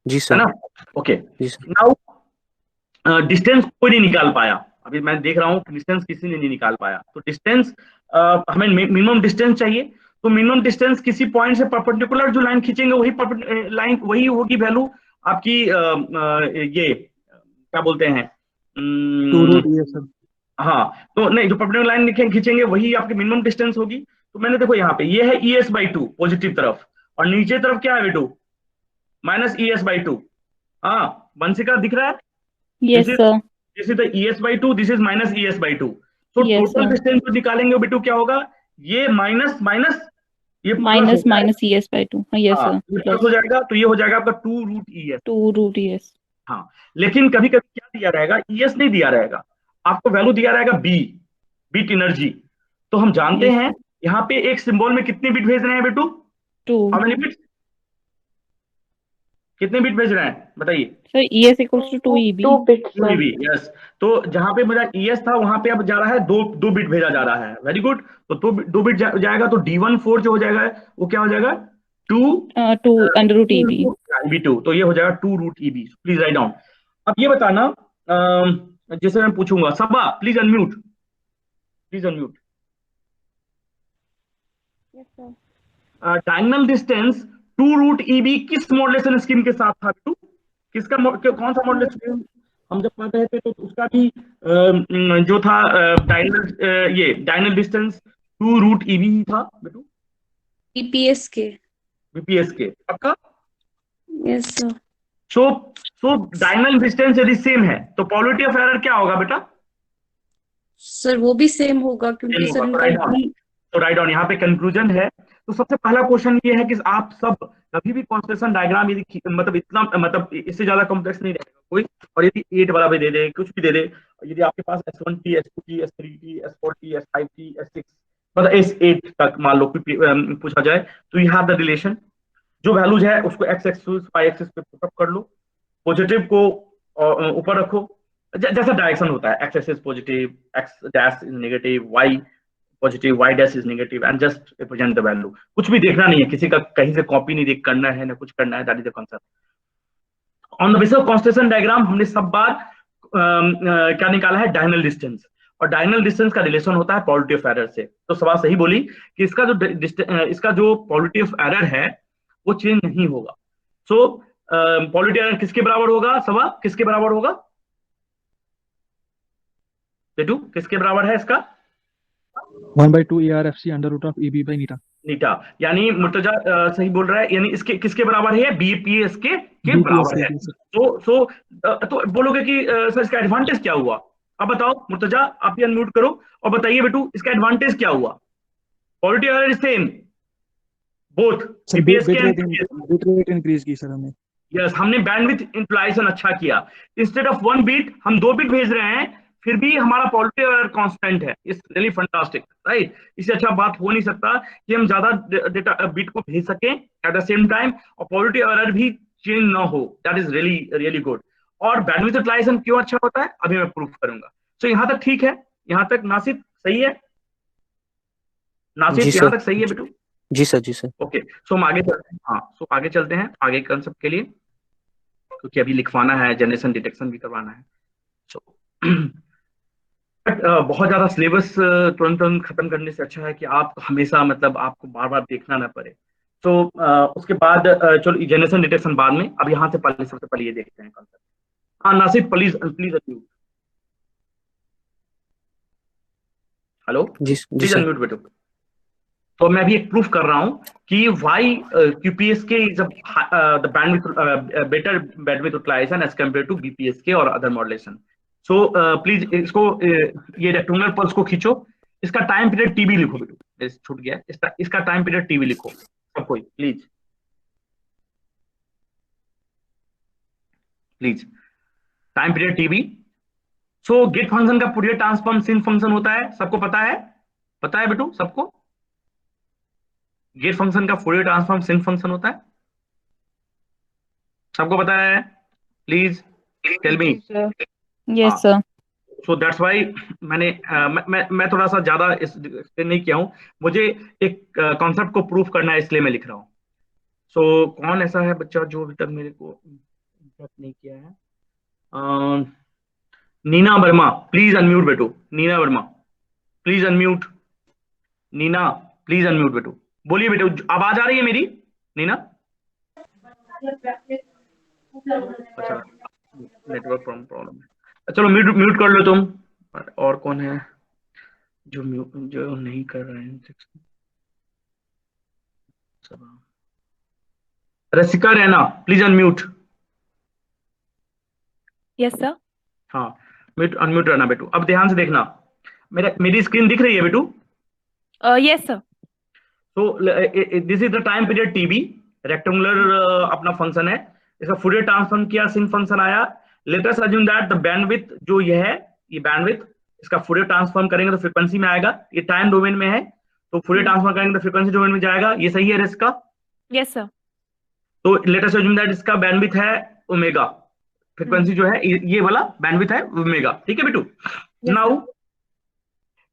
जी है सर, ना। ओके, जी सर, नाउ डिस्टेंस कोई नहीं निकाल पाया, अभी मैं देख रहा हूँ कि डिस्टेंस किसी ने नहीं निकाल पाया। तो डिस्टेंस हमें मिनिमम डिस्टेंस चाहिए, तो मिनिमम डिस्टेंस किसी पॉइंट से परपेंडिकुलर जो लाइन खींचेंगे वही लाइन वही होगी वैल्यू आपकी ये क्या बोलते हैं 2 root E है सर. हाँ, तो नहीं, जो परपेंडिकुलर लाइन खींचेंगे वही आपकी मिनिमम डिस्टेंस होगी। तो मैंने देखो यहाँ पे ये है ES/2 पॉजिटिव तरफ, और नीचे तरफ क्या है बेटू? Minus ES/2। हाँ वंशिका दिख रहा है? Yes, this is sir. This is the ES/2, this is minus ES/2। तो Yes, टोटल sir. डिस्टेंस जो निकालेंगे बेटू क्या होगा? ये माइनस माइनस ये प्लस हो Minus जाएगा। ES/2. Yes, हाँ sir. ये प्लस Plus हो जाएगा, तो ये हो जाएगा आपका 2 रूट ES। 2 root ES. हाँ, लेकिन कभी कभी क्या दिया रहेगा, ES नहीं दिया रहेगा, आपको वैल्यू दिया रहेगा बीट एनर्जी। तो हम जानते Yes, हैं यहाँ पे एक सिंबल में कितने बिट भेज रहे हैं बेटू? 2. How many bit? कितने बिट भेज रहे हैं बताइए? So ES equals to 2 EB. 2 bits, 2 sir. EB, yes. तो जहां पे मेरा ES था वहां पे अब जा रहा है दो बिट भेजा जा रहा है, वेरी गुड। तो दो बिट जाएगा, तो D14 जो हो जाएगा वो क्या हो जाएगा? 2 2 under root EB. EB2, तो ये हो जाएगा 2 root EB। Please write down. अब ये बताना, जैसे मैं पूछूंगा, Saba please unmute, please unmute. Yes, sir. Diagonal distance 2 root EB किस मॉड्यूलेशन स्कीम के साथ था? किसका कौन सा मॉड्यूलेशन स्कीम हम जब पढ़ रहे थे, तो उसका भी जो था डायगोनल डिस्टेंस 2 रूट EB ही था बेटू, BPS के. BPS के पक्का। Yes, sir. सो डायगोनल डिस्टेंस यदि सेम है तो प्रोबेबिलिटी ऑफ एरर क्या होगा बेटा? सर वो भी सेम होगा क्योंकि Same सर होगा, इनका तो राइट ऑन यहाँ पे कंक्लूजन है। तो सबसे पहला क्वेश्चन ये है कि आप सब कभी भी कॉन्स्टेलेशन डायग्राम यदि मतलब इतना मतलब इससे ज्यादा कॉम्प्लेक्स नहीं रहेगा कोई, और यदि 8 वाला भी दे दे, कुछ भी दे दे, यदि आपके पास S1T S2T S3T S4T S5T S6 मतलब S8 तक मान लो पूछा जाए, तो यू हैव द रिलेशन, जो वैल्यूज है उसको एक्स एक्सिस वाई एक्सिस पे पुटअप कर लो, पॉजिटिव को ऊपर रखो, जैसा डायरेक्शन होता है, X axis positive, X dash is negative, Y positive, Y dash is negative, and just represent the value. कुछ भी देखना नहीं है, किसी का कहीं से कॉपी नहीं देख करना है ना कुछ करना है, that is the concept. On the basis of constellation diagram हमने सब बार क्या निकाला है? डायगोनल डिस्टेंस, और डायगोनल डिस्टेंस का रिलेशन होता है प्रोबेबिलिटी ऑफ एरर से। तो सवाल सही बोली कि इसका जो प्रोबेबिलिटी ऑफ एरर है वो चेंज नहीं होगा। सो प्रोबेबिलिटी एरर किसके बराबर होगा? सवाल किसके बराबर होगा? बेटू किसके बराबर है इसका? 1/2 ARFC under root of EB by Neeta. Neeta, यानी मुर्तजा सही बोल रहा है, यानी इसके किसके बराबर है? BPS के बराबर है। तो बोलोगे कि सर इसका एडवांटेज क्या हुआ? अब बताओ मुर्तजा, आप ही अनम्यूट करो और बताइए बेटू इसका एडवांटेज क्या हुआ? Quality error same both BPS के बिट रेट इंक्रीज की सर हमें। यस, हमने बैंडविड्थ यूटिलाइजेशन अच्छा किया। इंस्टेड ऑफ 1 बीट हम 2 बीट भेज रहे हैं, फिर भी हमारा क्वालिटी एरर कांस्टेंट है। It's really fantastic, right? इससे अच्छा बात हो नहीं सकता कि हम ज्यादा डेटा बीट को भेज सकें एट द सेम टाइम और क्वालिटी एरर भी चेंज ना हो। That is really really good. और बैंडविड्थ यूटिलाइजेशन क्यों अच्छा होता है अभी मैं प्रूफ करूंगा। सो यहाँ तक ठीक है, यहाँ तक नासिर सही है? नासिर यहाँ तक सही है बेटू? जी सर, जी सर। ओके, सो हम आगे चलते हैं। हाँ, सो आगे चलते हैं आगे कंसेप्ट के लिए, क्योंकि अभी लिखवाना है, जनरेशन डिटेक्शन भी करवाना है। सो बहुत ज्यादा सिलेबस तुरंत तुरंत खत्म करने से अच्छा है कि आप हमेशा मतलब आपको बार बार देखना ना पड़े। तो उसके बाद चलो जनरेशन डिटेक्शन बाद में, अब यहाँ से पहले सबसे पहले ये देखते हैं कंसेप्ट। हाँ Nasir please please unmute. Hello ji please sir. Unmute बेटो। तो मैं अभी एक प्रूफ कर रहा हूं कि why QPSK is the bandwidth better bandwidth utilization as compared to BPSK और अदर मॉड्यूलेशन। सो प्लीज इसको ये रेक्टेंगुलर पल्स को खींचो, इसका टाइम पीरियड TB लिखो बेटू, छूट गया, इसका टाइम पीरियड TB लिखो सब कोई please please. Time period TB। So gate function का फूरियर ट्रांसफॉर्म सिन फंक्शन होता है, सबको पता है? पता है बेटू सबको? गेट फंक्शन का फूरियर ट्रांसफॉर्म सिन फंक्शन होता है, सबको पता है? Please tell me. Yes sir. So that's why मैंने मैं थोड़ा सा ज्यादा एक्सप्लेन नहीं किया हूं, मुझे एक कॉन्सेप्ट को प्रूफ करना है इसलिए मैं लिख रहा हूं। सो कौन ऐसा है बच्चा जो अभी तक मेरे को नहीं किया है? नीना वर्मा प्लीज अनम्यूट बेटू। Neena Verma please unmute. Neena please unmute बेटू। बोलिए बेटू, आवाज आ रही है मेरी? नीना अच्छा नेटवर्क प्रॉब्लम है, चलो म्यूट कर लो तुम। और कौन है जो नहीं कर रहे हैं? Rasika Raina please unmute. Yes sir. हाँ म्यूट अनम्यूट रहना बेटू। अब ध्यान से देखना, मेरी स्क्रीन दिख रही है बेटू? Yes sir. तो this is the time period TB, rectangular अपना फंक्शन है, इसका फूरियर ट्रांसफॉर्म किया, सिन फंक्शन आया। Let us assume that the bandwidth जो ये है, ये बैंडविड्थ, इसका फूरियर ट्रांसफॉर्म करेंगे तो फ्रीक्वेंसी में आएगा। ये टाइम डोमेन में है तो फूरियर ट्रांसफॉर्म करेंगे तो फ्रीक्वेंसी डोमेन में जाएगा। ये सही है इसका? Yes sir. तो लेट अस अज्यूम दैट इसका बैंडविड्थ है ओमेगा, फ्रीक्वेंसी जो है ये वाला बैंडविड्थ है ओमेगा, ठीक है बेटू? नाउ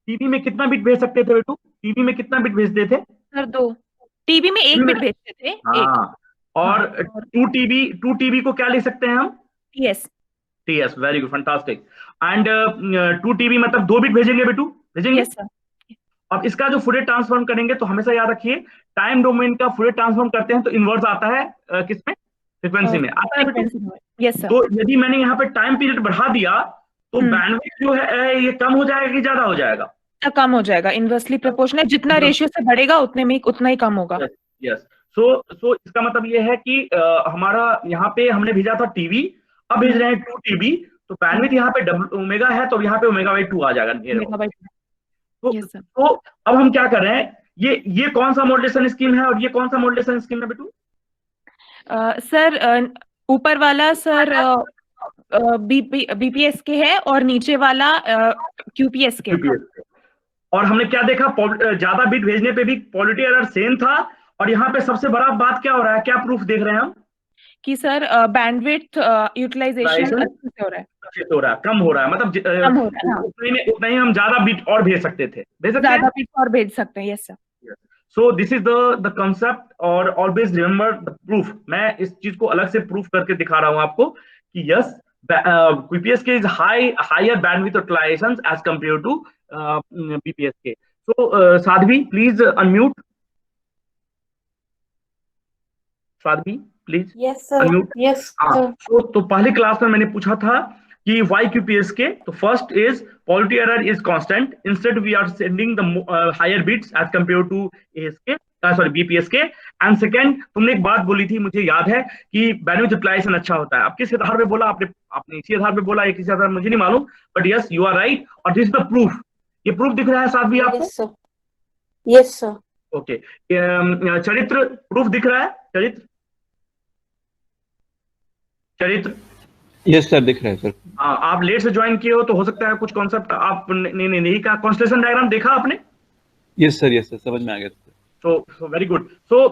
TB में कितना बिट भेज सकते थे बेटू? TB में कितना बिट भेजते थे सर 2। TB में 1 बिट भेजते थे। हाँ, और 2TB को क्या लिख सकते हैं हम? TS। Very good, fantastic. And 2TB मतलब 2 बिट भेजेंगे बेटू, भेजेंगे? Yes sir. अब इसका जो फूरियर ट्रांसफॉर्म करेंगे तो हमेशा याद रखिए टाइम डोमेन का फूरियर ट्रांसफॉर्म करते हैं तो इनवर्स आता है किसमें? फ्रीक्वेंसी में आता है बेटू। Yes sir. तो यदि मैंने यहाँ पे टाइम पीरियड बढ़ा दिया तो बैंडविड्थ जो है ये कम हो जाएगा कि ज्यादा हो जाएगा? कम हो जाएगा, इनवर्सली प्रोपोर्शनल। जितना रेशियो से बढ़ेगा उतना ही कम होगा। यस। सो इसका मतलब ये है कि हमारा यहाँ पे हमने भेजा था TB, अब भेज रहे हैं 2TB, तो बैंडविड्थ यहाँ पे ओमेगा है तो यहाँ पे ओमेगा/2 आ जाएगा। तो अब हम क्या कर रहे हैं, ये कौन सा मॉड्यूलेशन स्कीम है और ये कौन सा मॉड्यूलेशन स्कीम है बेटू? सर ऊपर वाला सर BPSK है और नीचे वाला QPSK। और हमने क्या देखा, ज्यादा बिट भेजने पे भी क्वालिटी एरर सेम था। और यहाँ पे सबसे बड़ा बात क्या हो रहा है, क्या प्रूफ देख रहे हैं हम? कि सर बैंडविड्थ यूटिलाइजेशन अच्छे से हो रहा है, कम हो रहा है, मतलब कम हो रहा है। उतना ही हम ज्यादा बिट और भेज सकते थे, ज्यादा बिट और भेज सकते हैं। Yes sir. So this is the concept, और ऑलवेज रिमेंबर द प्रूफ। मैं इस चीज को अलग से प्रूफ करके दिखा रहा हूं आपको कि yes QPSK is higher bandwidth utilization as compare to BPSK। So Sadhvi please unmute. Sadhvi please yes sir. Unmute. Yes sir. तो पहले क्लास में मैंने पूछा था कि why QPSK? तो first is quality error is constant. Instead, we are sending the higher bits as compared to ASK, sorry BPSK. And second, तुमने एक बात बोली थी, मुझे याद है कि bandwidth utilization अच्छा होता है. आप किस आधार पे बोला? आपने इसी आधार पे बोला या किसी आधार मुझे नहीं मालूम. But yes, you are right. और this is the proof. ये प्रूफ दिख रहा है साथ भी आपको? Yes, sir. Yes, sir. Okay. चरित्र प्रूफ दिख रहा है? चरित्र यस सर, दिख रहा है सर। हाँ, आप लेट से ज्वाइन किए हो तो हो सकता है कुछ कॉन्सेप्ट आप नहीं कहा। कॉन्स्टेलेशन डायग्राम देखा आपने? यस सर, समझ में आ गया। So very good. सो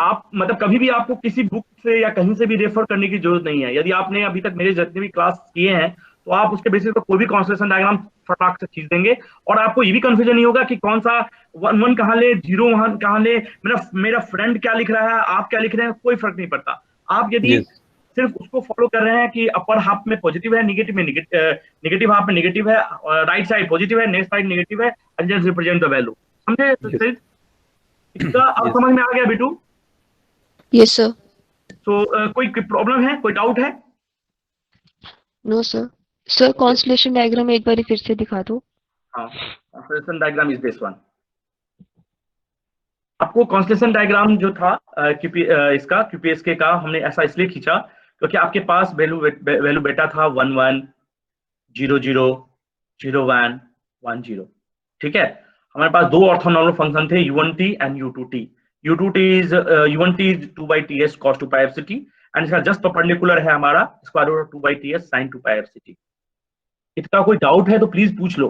आप मतलब कभी भी आपको किसी बुक से या कहीं से भी रेफर करने की जरूरत नहीं है। यदि आपने अभी तक मेरे जितने भी क्लास किए हैं तो आप उसके बेसिस पर कोई भी कॉन्स्टेलेशन डायग्राम फटाक से खींच देंगे और आपको ये भी कंफ्यूजन नहीं होगा कि कौन सा 1 कहाँ ले, 0 कहाँ ले, मेरा फ्रेंड क्या लिख रहा है, आप क्या लिख रहे हैं, कोई फर्क नहीं पड़ता। आप यदि सिर्फ उसको फॉलो कर रहे हैं कि अपर हाफ में पॉजिटिव है, नेगेटिव में नेगेटिव हाफ में नेगेटिव है, राइट साइड पॉजिटिव है, नेक्स्ट साइड नेगेटिव है, and just represent the value. समझे? इसका अब समझ में आ गया बेटू? Yes sir. सो कोई प्रॉब्लम है, कोई डाउट है? No sir. Sir constellation diagram एक बार फिर से दिखा दो। हाँ, constellation diagram is this one. आपको कॉन्स्टेलेशन डायग्राम जो था इसका QPSK का हमने ऐसा इसलिए खींचा क्योंकि आपके पास वैल्यू बेटा था 1 1 0 0 0 1 1 0। ठीक है, हमारे पास दो ऑर्थोनॉर्मल फंक्शन थे U1t and U2t। U1t is 2/ts cos 2πfct and इसका जस्ट परपेंडिकुलर है हमारा square root 2/ts sin 2πfct। इसका कोई डाउट है तो प्लीज पूछ लो।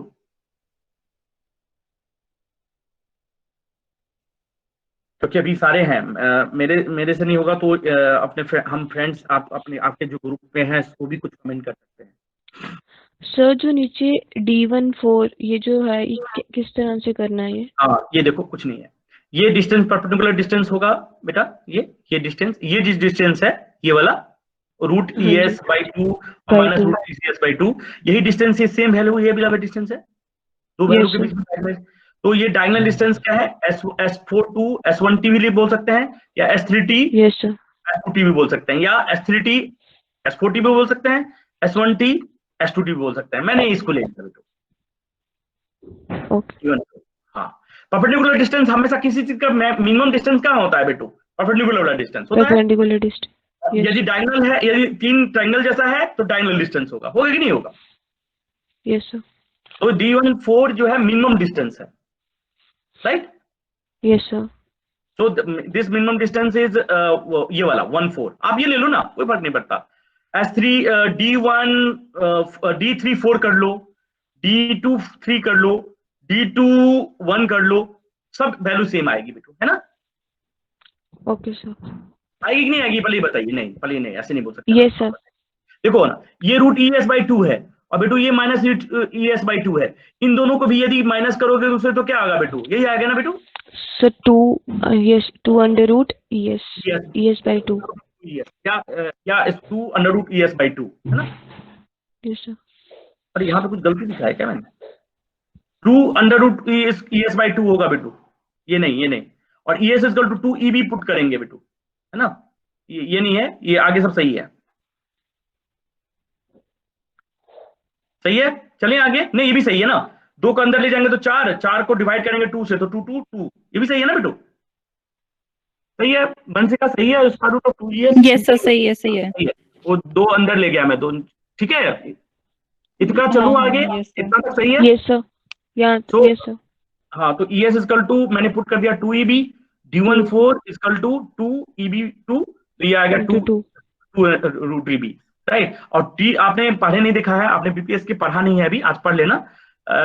क्योंकि अभी सारे हैं, मेरे से नहीं होगा तो अपने हम फ्रेंड्स आपके जो ग्रुप में हैं वो भी कुछ कमेंट कर सकते हैं। सर जो नीचे D14 ये जो है ये किस तरह से करना है ये? हाँ, ये देखो कुछ नहीं है, ये डिस्टेंस परपेंडिकुलर डिस्टेंस होगा बेटा। ये डिस्टेंस, ये जिस डिस्टेंस है ये वाला root ES/2 minus root ECS/2, यही डिस्टेंस, ये सेम वैल्यू, ये भी वाला डिस्टेंस है दो वैल्यू के बीच में। तो ये डायगोनल डिस्टेंस क्या है? S42 S1t भी बोल सकते हैं या S3t S2t भी बोल सकते हैं, या S3t S4t भी बोल सकते हैं, S1t S2t भी बोल सकते हैं। मैंने इसको ले लिया बेटो। हाँ, परपेंडिकुलर डिस्टेंस हमेशा किसी चीज का मिनिमम डिस्टेंस कहाँ होता है बेटो? परपेंडिकुलर वाला डिस्टेंस होता है। परपेंडिकुलर डिस्टेंस यदि डायगोनल है, यदि तीन ट्रायंगल जैसा है तो डायगोनल डिस्टेंस होगा कि नहीं होगा? Yes sir. तो D14 जो है मिनिमम डिस्टेंस है, right? Yes sir. So this minimum distance is ये वाला 14। आप ये ले लो ना, कोई फर्क नहीं पड़ता। S3 D1 D3 4 कर लो, D2 3 कर लो, D2 1 कर लो, सब वैल्यू सेम आएगी बेटू, है ना? Okay sir. आएगी कि नहीं आएगी पहले बताइए। नहीं, पहले नहीं, ऐसे नहीं बोल सकते। Yes sir. देखो ना, ये रूट ES/2 है और बेटू ये माइनस ES/2 है। इन दोनों को भी यदि माइनस करोगे दूसरे तो क्या आएगा बेटू? यही आएगा ना बेटू? सर 2 अंडर रूट ES/2 या 2 अंडर रूट ES/2 है ना? Yes sir. अरे यहाँ पे कुछ गलती दिखा है क्या मैंने? 2 अंडर रूट ES/2 होगा बेटू, ये नहीं। और ES equal to 2EB put करेंगे बेटू, है ना? ये नहीं है, ये आगे सब सही है। सही है, चलिए आगे। नहीं, ये भी सही है ना, 2 को अंदर ले जाएंगे तो 4 को डिवाइड करेंगे 2 से तो 2 ये भी सही है ना बेटू? सही है, वंशिका सही है। उसका root of 2ES। Yes sir, सही है। वो 2 अंदर ले गया मैं, 2। ठीक है, इतना चलो आगे, इतना तक सही है? Yes sir. Yes sir. हाँ, तो ES इक्वल टू मैंने पुट कर दिया 2EB, D14 equal to 2EB2, तो ये आ गया 2 रूट EB, राइट? और T आपने पढ़े नहीं देखा है, आपने BPSK पढ़ा नहीं है अभी, आज पढ़ लेना।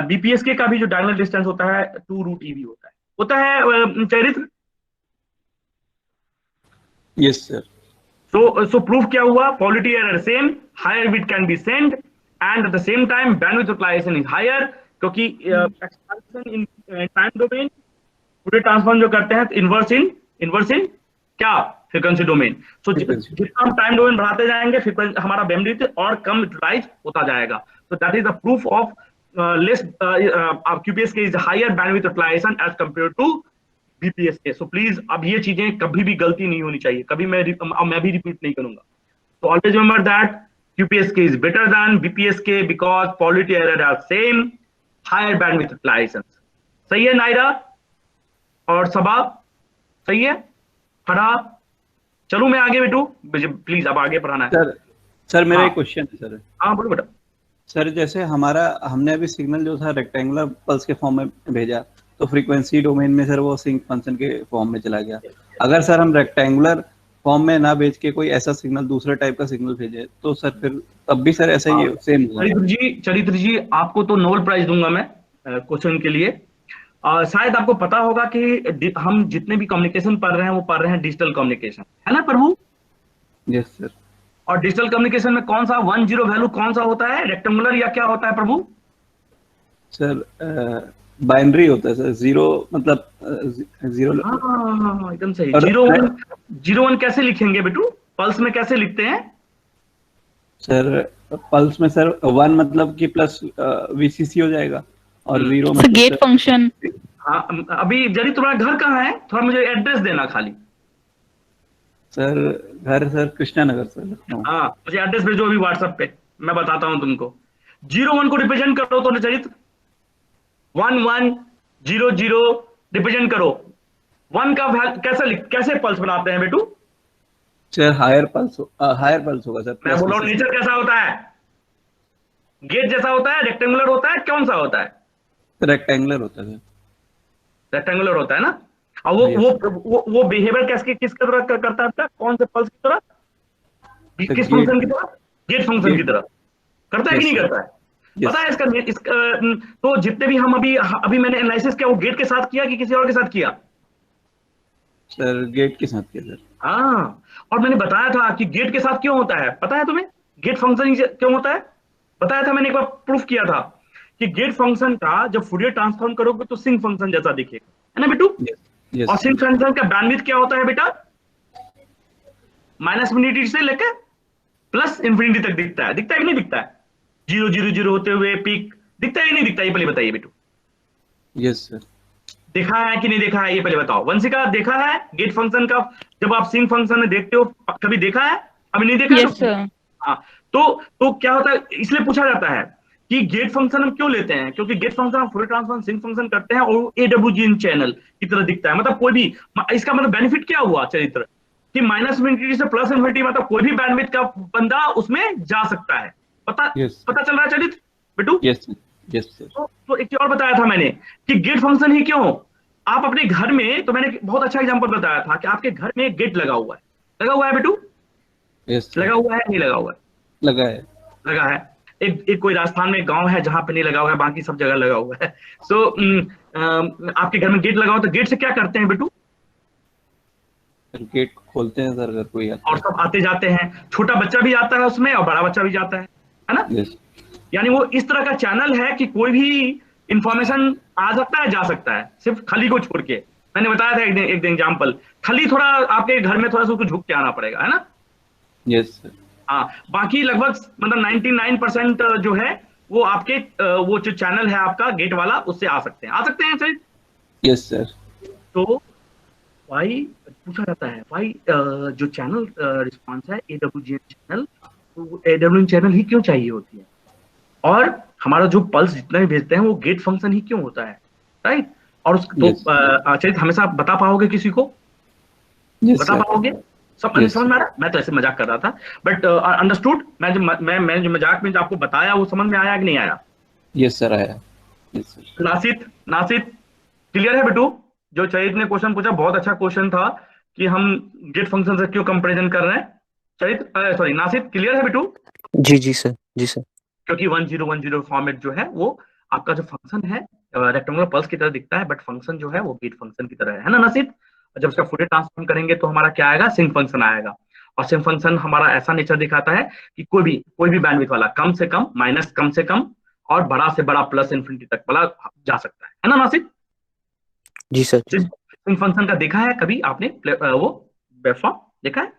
BPSK का भी जो डायगोनल डिस्टेंस होता है 2 रूट EB होता है चरित्र। Yes sir. So proof क्या हुआ? Quality error same, higher bit can be sent, and at the same time bandwidth utilization is higher, क्योंकि expansion in time domain, पूरे ट्रांसफॉर्म जो करते हैं इनवर्स इन क्या? Frequency domain. सो जितना हम टाइम डोमेन बढ़ाते जाएंगे फ्रीक्वेंसी हमारा बैंडविड्थ और कम यूटिलाइज होता जाएगा। So that is the proof of less QPSK is higher bandwidth utilization as compared to BPSK। So please अब ये चीजें कभी भी गलती नहीं होनी चाहिए, कभी मैं भी रिपीट नहीं करूंगा। तो always remember that QPSK is better than BPSK because probability error are same, higher bandwidth license. सही है नायरा और सबा? सही है फड़ा? चलूं मैं आगे बेटू, प्लीज अब आगे पढ़ाना है। सर मेरा हाँ। एक क्वेश्चन है सर। हाँ बोलो बेटा। सर जैसे हमने अभी सिग्नल जो था रेक्टेंगुलर पल्स के फॉर्म में भेजा, तो फ्रीक्वेंसी डोमेन में सर वो सिंक फंक्शन के फॉर्म में चला गया। अगर सर हम रेक्टेंगुलर फॉर्म में ना भेज के कोई ऐसा सिग्नल, दूसरे टाइप का सिग्नल भेजे, तो सर फिर तब भी सर ऐसा ही सेम होगा? चरित्र जी आपको तो नोबेल प्राइज दूंगा मैं क्वेश्चन के लिए। शायद आपको पता होगा कि हम जितने भी कम्युनिकेशन पढ़ रहे हैं वो पढ़ रहे हैं डिजिटल कम्युनिकेशन, है ना प्रभु? Yes sir. और डिजिटल कम्युनिकेशन में कौन सा 1-0 वैल्यू कौन सा होता है, रेक्टेंगुलर या क्या होता है प्रभु? सर बाइनरी होता है सर, जीरो मतलब जीरो। हाँ एकदम सही। 0-1 कैसे लिखेंगे बेटू, पल्स में कैसे लिखते हैं? सर पल्स में सर 1 मतलब कि प्लस VCC हो जाएगा और 0 मतलब गेट फंक्शन। हाँ अभी जरी तुम्हारा घर कहाँ है, थोड़ा मुझे एड्रेस देना खाली। सर घर सर कृष्णा नगर सर, लखनऊ। हाँ मुझे एड्रेस भेजो अभी व्हाट्सएप पे, मैं बताता हूँ तुमको। 0-1 को रिप्रेजेंट करो तो चरित्र, 1-1-0-0 रिप्रेजेंट करो। 1 का कैसे पल्स बनाते हैं बेटू? सर हायर पल्स होगा सर। मैं बोल रहा हूँ नेचर कैसा होता है, गेट जैसा होता है, रेक्टेंगुलर होता है, कौन सा होता है? रेक्टेंगुलर होता है। रेक्टेंगुलर होता है ना। और वो बिहेवियर किस तरह करता है, कौन से पल्स की तरह, किस फंक्शन की तरह? गेट फंक्शन की तरह करता है कि नहीं करता है? पता है इसका तो जितने भी हम अभी मैंने एनालिसिस किया वो गेट के साथ किया कि किसी और के साथ किया? सर गेट के साथ किया सर। हाँ और मैंने बताया था कि गेट के साथ क्यों होता है, पता है तुम्हें? गेट फंक्शन क्यों होता है बताया था मैंने, एक बार प्रूफ किया था कि गेट फंक्शन का जब फूरियर ट्रांसफॉर्म करोगे तो सिंक फंक्शन जैसा दिखेगा, है ना बेटू? और सिंक फंक्शन का बैंडविड्थ क्या होता है बेटा? -∞ से लेकर +∞ तक दिखता है कि नहीं दिखता है? 0-0-0 होते हुए पीक दिखता है कि नहीं दिखता है, ये पहले बताइए बेटू। Yes sir. देखा है कि नहीं देखा है ये पहले बताओ। वंशिका देखा है गेट फंक्शन का, जब आप सिंक फंक्शन में देखते हो कभी देखा है? अभी नहीं देखा? Yes sir. हाँ तो क्या होता है, इसलिए पूछा जाता है कि गेट फंक्शन हम क्यों लेते हैं, क्योंकि गेट फंक्शन हम फूरियर ट्रांसफॉर्म सिंक फंक्शन करते हैं और AWGN चैनल की तरह दिखता है। मतलब कोई भी, इसका मतलब बेनिफिट क्या हुआ चरित्र कि -∞ से +∞, मतलब कोई भी बैंडविड्थ का बंदा उसमें जा सकता है। पता चल रहा है चरित्र बेटू? Yes sir. तो एक चीज और बताया था मैंने कि गेट फंक्शन ही क्यों, आप अपने घर में, तो मैंने बहुत अच्छा एग्जांपल बताया था कि आपके घर में एक गेट लगा हुआ है बेटू? यस लगा हुआ है नहीं लगा हुआ है? लगा है। एक कोई राजस्थान में गांव है जहां पे नहीं लगा हुआ है, बाकी सब जगह लगा हुआ है। सो आपके घर में गेट लगा हुआ, तो गेट से क्या करते हैं बेटू? गेट खोलते हैं सर अगर कोई आता है। और सब आते जाते हैं, छोटा बच्चा भी आता है उसमें और बड़ा बच्चा भी जाता है ना? यस। यानी वो इस तरह का चैनल है कि कोई भी इंफॉर्मेशन आ सकता है जा सकता है, सिर्फ खली को छोड़ के। मैंने बताया था एक एग्जाम्पल, खली थोड़ा आपके घर में थोड़ा सा उसको झुक के आना पड़ेगा, है ना? Yes sir. हाँ बाकी लगभग मतलब 99% जो है वो आपके वो जो चैनल है आपका गेट वाला, उससे आ सकते हैं सर। Yes sir. तो वाई पूछा जाता है, वाई जो चैनल रिस्पॉन्स है AWGN चैनल, तो AWGN चैनल ही क्यों चाहिए होती है, और हमारा जो पल्स जितना भी भेजते हैं वो गेट फंक्शन ही क्यों होता है, राइट? और तो चलिए हमेशा बता पाओगे किसी को? बता पाओगे? सब समझ में आ रहा? मैं तो ऐसे मजाक कर रहा था, बट अंडरस्टूड? मैं जो मजाक में आपको बताया वो समझ में आया कि नहीं आया? यस सर आया। Yes sir. नासित क्लियर है बेटू? जो चरित ने क्वेश्चन पूछा बहुत अच्छा क्वेश्चन था कि हम गेट फंक्शन से क्यों कंपैरिजन कर रहे हैं। चरित सॉरी नासित क्लियर है बेटू? जी सर। क्योंकि 1010 फॉर्मेट जो है वो आपका जो फंक्शन है रेक्टेंगुलर पल्स की तरह दिखता है, बट फंक्शन जो है वो गेट फंक्शन की तरह है ना नासित? जब उसका फूरियर ट्रांसफॉर्म करेंगे तो हमारा क्या आएगा? सिंक फंक्शन आएगा। और सिंक फंक्शन हमारा ऐसा नेचर दिखाता है कि कोई भी बैंडविड्थ वाला कम से कम, माइनस कम से कम, और बड़ा से बड़ा +∞ तक वाला जा सकता है ना नासित? जी सर। सिंक फंक्शन का देखा है कभी आपने वो वेवफॉर्म देखा है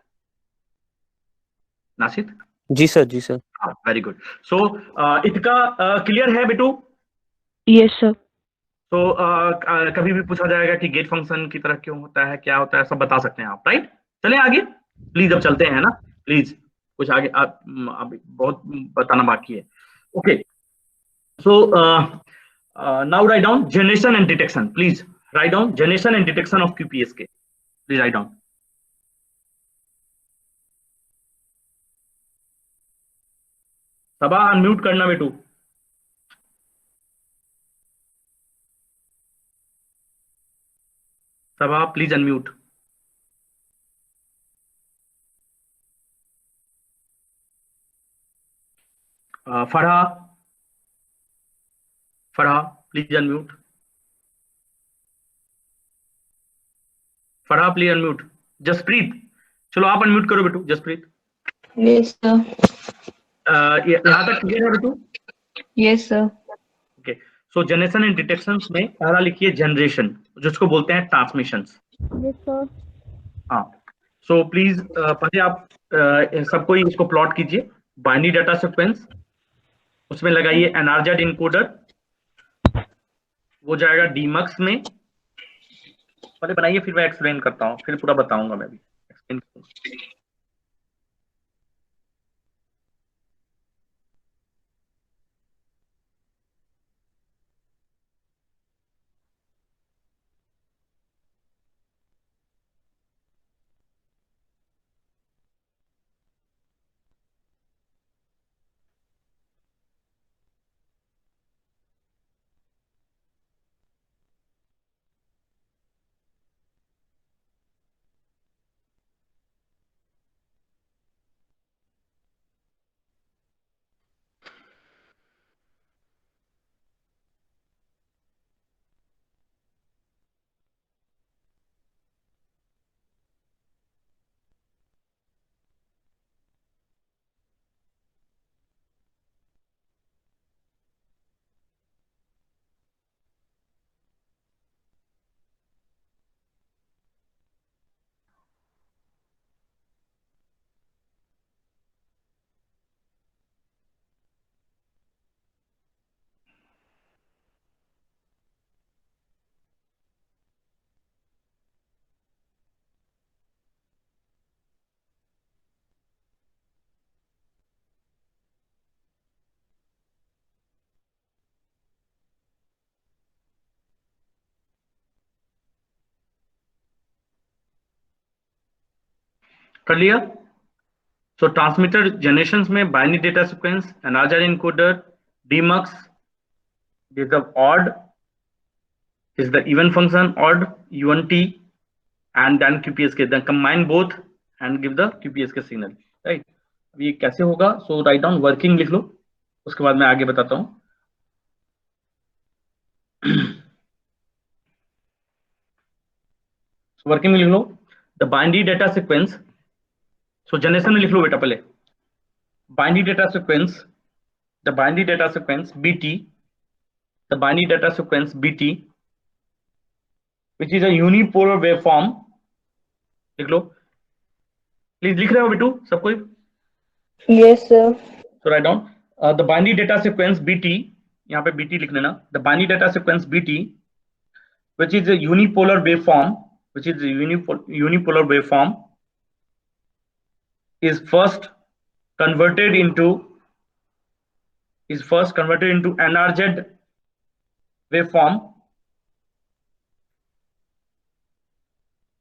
नासित? जी सर। Very good. सो इतना क्लियर है बेटू? Yes sir. तो कभी भी पूछा जाएगा कि गेट फंक्शन की तरह क्यों होता है, क्या होता है, सब बता सकते हैं आप, राइट? चलें आगे प्लीज, अब चलते हैं ना प्लीज। कुछ आगे अभी बहुत बताना बाकी है। Okay, so now write down generation and detection, please write down generation and detection of QPSK, please write down. Saba unmute करना बेटू। Saba please unmute. Farha, Farha please unmute. Farha please unmute. Jaspreet, चलो आप अनम्यूट करो बेटू। Jaspreet, yes sir. यहाँ तक क्लियर है बेटू? Yes sir. Okay, so generation and detection में पहला लिखिए जनरेशन, जिसको बोलते हैं ट्रांसमिशन। Yes sir. हाँ, सो प्लीज पहले आप सबको इसको प्लॉट कीजिए। बाइनरी डाटा सीक्वेंस, उसमें लगाइए एनआरजेड इनकोडर, वो जाएगा डीमक्स में। पहले बनाइए फिर मैं एक्सप्लेन करता हूँ, फिर पूरा बताऊंगा मैं भी एक्सप्लेन करूंगा। कर लिया? सो ट्रांसमीटर जनरेशन में binary data sequence, NRZ encoder, demux, is the odd, is the even function odd UNT, and then QPSK, then combine both and give the QPSK signal, right? अब ये कैसे होगा? सो write down working लिख लो, उसके बाद मैं आगे बताता हूँ। वर्किंग में लिख लो the binary data sequence. So generation में लिख लो बेटा पहले binary data sequence, the binary data sequence BT, the binary data sequence BT, which is a unipolar waveform। लिख लो प्लीज, लिख रहे हो बेटू सब कोई? Yes sir. So write down the binary data sequence BT, यहाँ पे BT लिख लेना। The binary data sequence BT, which is a unipolar waveform, which is a unipolar waveform, is first converted into NRZ waveform,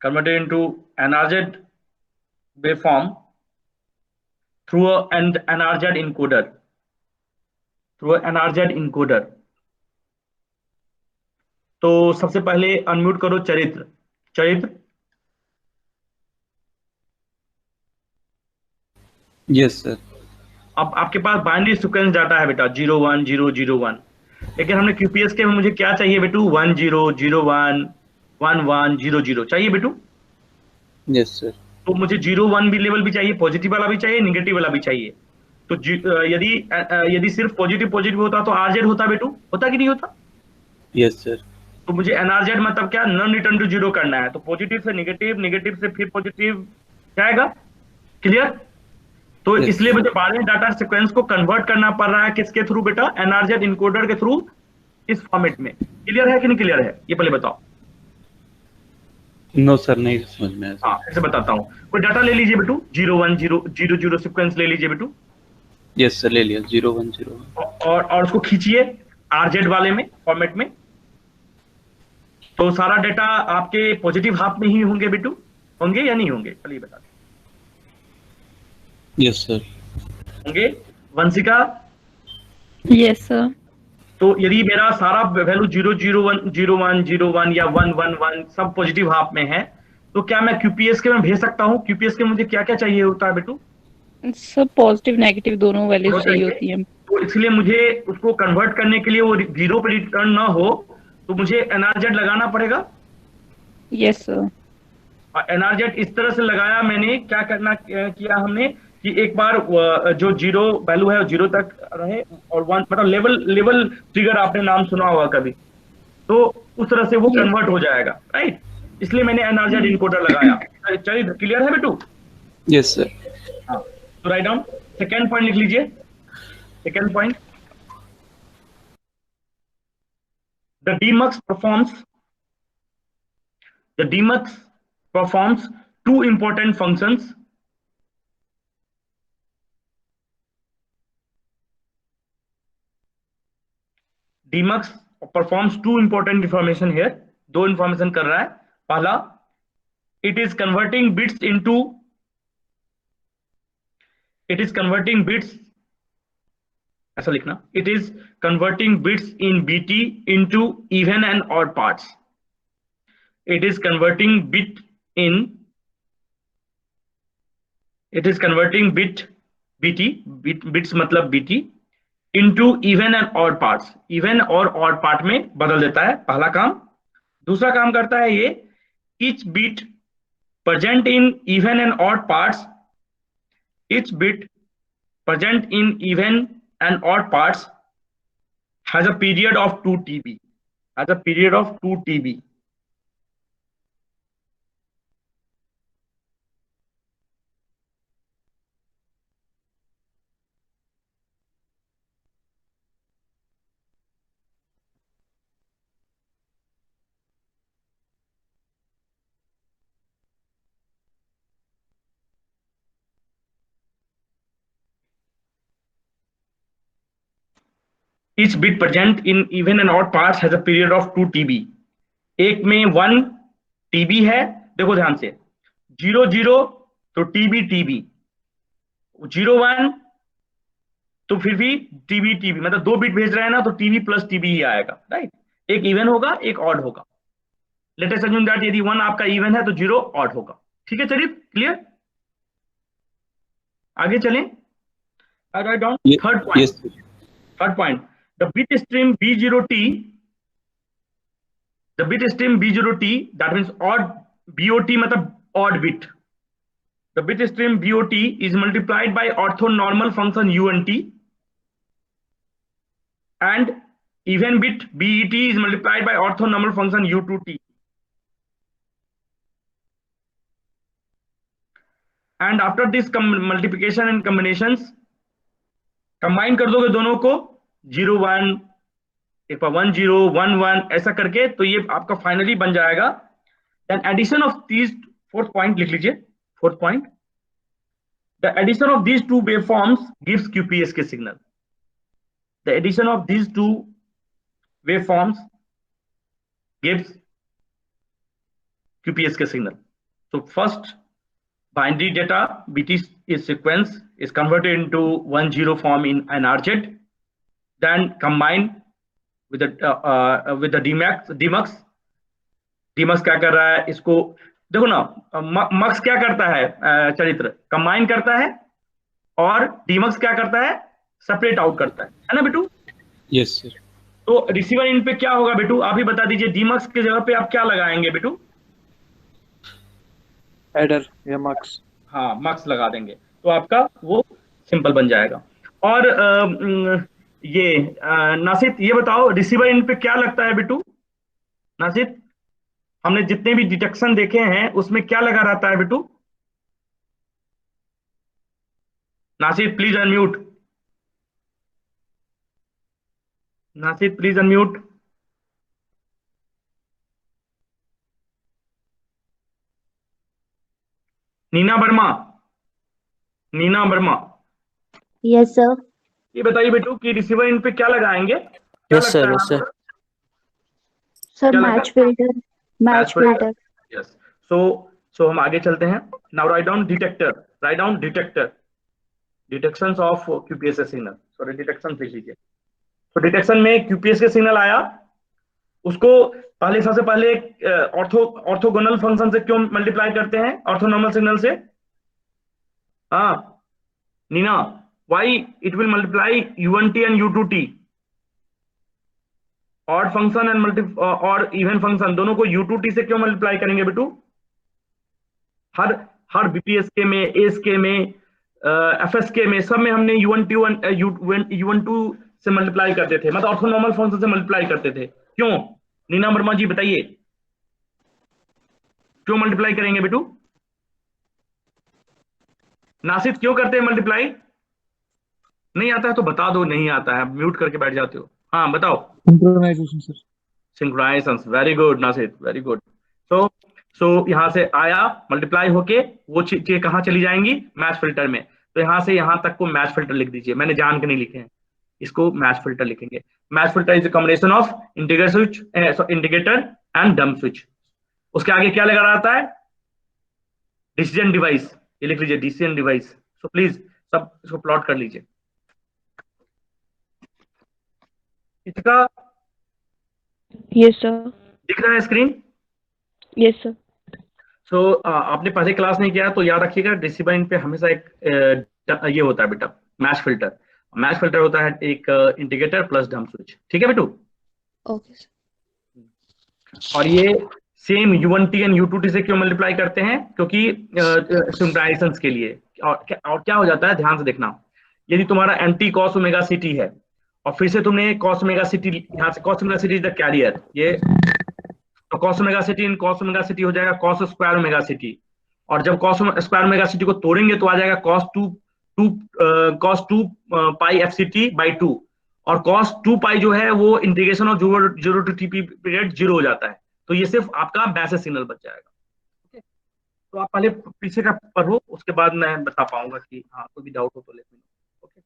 converted into NRZ waveform through an NRZ encoder, through an NRZ encoder। तो सबसे पहले unmute करो चरित्र। चरित्र, yes sir. अब आपके पास binary sequence data है बेटा 0 1 0 0 1, लेकिन हमने QPSK में मुझे क्या चाहिए बेटू? 1 0 0 1 1 1 0 0 चाहिए बेटू। Yes sir. तो मुझे 0 1 भी लेवल भी चाहिए, पॉजिटिव वाला भी चाहिए, निगेटिव वाला भी चाहिए। तो यदि सिर्फ पॉजिटिव होता तो RZ होता बेटू, होता कि नहीं होता? Yes sir. तो मुझे NRZ मतलब क्या? नॉन रिटर्न टू जीरो करना है। तो पॉजिटिव से निगेटिव, निगेटिव से फिर पॉजिटिव जाएगा। क्लियर? तो इसलिए मुझे बाइनरी डाटा सीक्वेंस को कन्वर्ट करना पड़ रहा है किसके थ्रू बेटा? NRZ इनकोडर के थ्रू, इस फॉर्मेट में। क्लियर है कि नहीं क्लियर है? ये पहले बताओ। नो सर, नहीं समझ में आया सर। हाँ, ऐसे बताता हूँ। कोई डाटा ले लीजिए बेटू, 0 1 0 0 0 सीक्वेंस ले लीजिए बेटू, यस सर, ले लिया 0 1 0 1। और उसको खींचिए RZ वाले में, फॉर्मेट में। तो सारा डेटा आपके पॉजिटिव हाफ में ही होंगे बेटू, होंगे या नहीं होंगे, चलिए बता दें। Yes sir. होंगे। वंशिका? Yes sir. तो यदि मेरा सारा वैल्यू 0 0 1 0 1 0 1 या 1 1 1 सब पॉजिटिव हाफ में है, तो क्या मैं QPSK में भेज सकता हूँ? QPSK मुझे क्या क्या चाहिए होता है बेटू? सब पॉजिटिव नेगेटिव दोनों वैल्यूज चाहिए होती हैं। तो इसलिए मुझे उसको कन्वर्ट करने के लिए वो 0 पे रिटर्न ना हो, तो मुझे NRZ लगाना पड़ेगा। Yes sir. और NRZ इस तरह से लगाया मैंने, क्या करना किया हमने कि एक बार जो 0 वैल्यू है 0 तक रहे, और 1 मतलब लेवल ट्रिगर आपने नाम सुना होगा कभी, तो उस तरह से वो कन्वर्ट हो जाएगा, राइट? इसलिए मैंने NRZ इनकोडर लगाया। चलिए, क्लियर है बेटू? Yes sir. हाँ, तो राइट डाउन सेकेंड पॉइंट लिख लीजिए। Second point, the DMUX performs two important functions. DMUX performs two important information here. दो इंफॉर्मेशन कर रहा है। पहला, it is converting bits, ऐसा लिखना, it is converting bits in BT into even and odd parts. It is converting bit bits मतलब BT into even and odd parts, even और odd part में बदल देता है, पहला काम। दूसरा काम करता है ये, each bit present in even and odd parts has a period of 2 TB. Each bit present in even and odd parts has a period of 2 TB. एक में 1 TB है, देखो ध्यान से, 0 0 तो TB 0 1 तो फिर भी TB, मतलब 2 बिट भेज रहे हैं ना, तो TB प्लस TB ही आएगा, राइट? एक इवन होगा, एक ऑड होगा। लेट अस अज्यूम दैट यदि 1 आपका इवन है तो 0 ऑड होगा। ठीक है, चलिए क्लियर, आगे चलें। Write down third point, the bit stream B0T, that means odd, BOT मतलब odd bit. The bit stream BOT is multiplied by orthonormal function UNT, and even bit BET is multiplied by orthonormal function U2T. And after this multiplication and combinations, combine कर दोगे दोनों को, 0 1 एक बार 1 0 1 1 ऐसा करके, तो ये आपका फाइनली बन जाएगा। Then addition of these, fourth point लिख लीजिए, fourth point, the addition of these two waveforms gives QPSK signal. The addition of these two waveforms gives QPSK signal. So first, binary data BT is sequence is converted into 1 0 form in an RZ, then combined with the DMUX क्या कर रहा है, इसको देखो ना, MUX क्या करता है, चरित्र कंबाइन करता है, और DMUX क्या करता है, सेपरेट आउट करता है ना बेटू? Yes sir. तो रिसीवर इन पे क्या होगा बेटू, आप ही बता दीजिए। DMUX की जगह पे आप क्या लगाएंगे बेटू? एडर या मक्स। हाँ, मक्स लगा देंगे, तो आपका वो सिंपल बन जाएगा। और ये नासित, ये बताओ रिसीवर इन पे क्या लगता है बेटू? नासित, हमने जितने भी डिटेक्शन देखे हैं उसमें क्या लगा रहता है बेटू? Nasit please unmute, Nasit please unmute. Neena Verma, Neena Verma, yes sir. ये बताइए बेटू कि रिसीवर इन पे क्या लगाएंगे, क्या यस लगता सर, है यस सर, आपको? सर क्या लगा? Match filter, match filter. Yes. So हम आगे चलते हैं। Now write down detector, write down detector, detections of QPSK signal, sorry detection लिख लीजिए। तो डिटेक्शन में क्यूपीएस के सिग्नल आया, उसको पहले सबसे पहले ऑर्थोगोनल फंक्शन से क्यों मल्टीप्लाई करते हैं, ऑर्थोनॉर्मल सिग्नल से? हाँ Neena, why it will multiply u1t and u2t, odd function and multi और इवन फंक्शन दोनों को u2t से क्यों मल्टीप्लाई करेंगे बेटू? हर बीपीएसके में, एएसके में, एफएसके में, सब में हमने u12 से मल्टीप्लाई करते थे, मतलब ऑर्थोनॉर्मल फंक्शन से मल्टीप्लाई करते थे। क्यों नीना वर्मा जी बताइए, क्यों मल्टीप्लाई करेंगे बेटू? नासिद क्यों करते हैं मल्टीप्लाई? नहीं आता है तो बता दो, नहीं आता है म्यूट करके बैठ जाते हो। हाँ बताओ। Synchronisation sir. Synchronisation, very good Nasid, very good. So यहाँ से आया मल्टीप्लाई होके, वो चीजें कहाँ चली जाएंगी? मैच फिल्टर में। तो यहाँ से यहाँ तक को मैच फिल्टर लिख दीजिए, मैंने जान के नहीं लिखे हैं, इसको मैच फिल्टर लिखेंगे। Match filter is a combination of integrator switch, indicator and dump switch. उसके आगे क्या लगा रहता है? डिसीजन डिवाइस, ये लिख लीजिए डिसीजन डिवाइस। सो प्लीज सब इसको प्लॉट कर लीजिए। इसका यस सर। दिख रहा है स्क्रीन? Yes sir. सो आपने पहले क्लास नहीं किया तो याद रखिएगा, डिसिबाइन पे हमेशा एक ये होता है बेटा, मैच फिल्टर। मैच फिल्टर होता है एक इंडिकेटर प्लस डम्प स्विच, ठीक है बेटू? Okay sir. और ये सेम u1t एंड u2t से क्यों मल्टीप्लाई करते हैं? क्योंकि सिंक्रोनाइजेशन के लिए। और क्या हो जाता है, ध्यान से देखना, यदि तुम्हारा एंटी कॉस ओमेगा ct है और फिर से तुमने कॉस ओमेगा ct, यहाँ से cos omega ct is the carrier, ये तो cos omega ct in cos omega ct हो जाएगा कॉस स्क्वायर ओमेगा ct। और जब कॉस स्क्वायर ओमेगा ct को तोड़ेंगे तो आ जाएगा cos 2 पाई fct बाई 2। और cos 2 पाई जो है वो integration of 0 to T period 0 हो जाता है, तो ये सिर्फ आपका बेसिस सिग्नल बच जाएगा। तो आप पहले पीछे का पढ़ो, उसके बाद मैं बता पाऊंगा कि हाँ कोई भी डाउट हो तो लेट मी नो। ओके,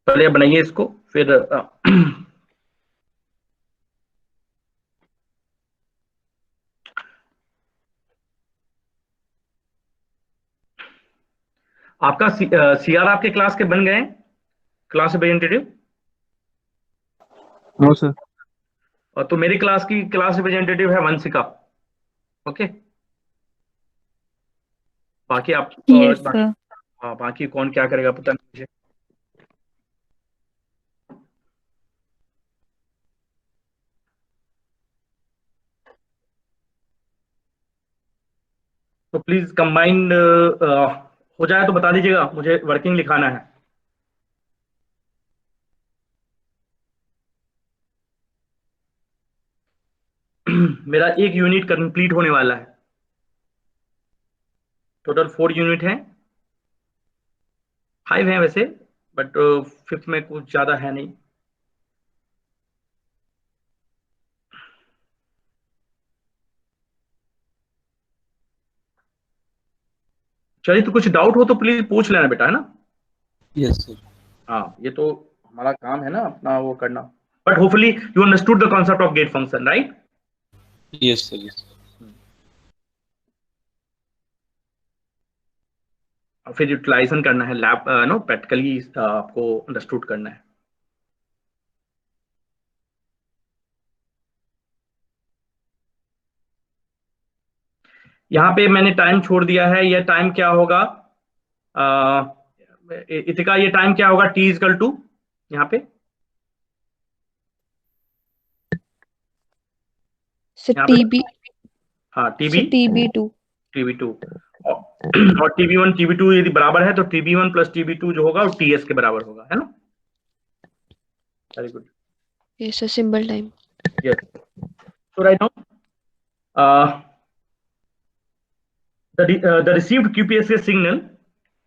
पहले बनाइए इसको, फिर आपका सीआर आपके क्लास के बन गए, क्लास रिप्रेजेंटेटिव? No sir. और तो मेरी क्लास की क्लास रिप्रेजेंटेटिव है वंशिका। ओके, बाकी आप यस सर। हाँ बाकी कौन क्या करेगा पता नहीं मुझे। तो प्लीज कंबाइंड हो जाए तो बता दीजिएगा, मुझे वर्किंग लिखाना है। मेरा एक यूनिट कंप्लीट होने वाला है, टोटल 4 यूनिट है, 5 है वैसे, बट 5th में कुछ ज्यादा है नहीं। चलिए, तो कुछ डाउट हो तो प्लीज पूछ लेना बेटा, है ना? Yes sir. हाँ, ये तो हमारा काम है ना अपना वो करना। But hopefully you understood the concept of gate function, right? Yes sir, yes. फिर यूटिलाइजेशन करना है लैब, नो प्रैक्टिकली आपको अंडरस्टूड करना है। यहाँ पे मैंने टाइम छोड़ दिया है, ये टाइम क्या होगा इतिका, ये टाइम क्या होगा? t इजकल टू यहाँ पे टीबी, हाँ टीबी टीबी2। और टीबी1 टीबी2 यदि बराबर है तो टीबी1 प्लस टीबी2 जो होगा वो टीएस के बराबर होगा, है ना? Very good. Yes sir, symbol time. Yes, so right now the received QPSK signal,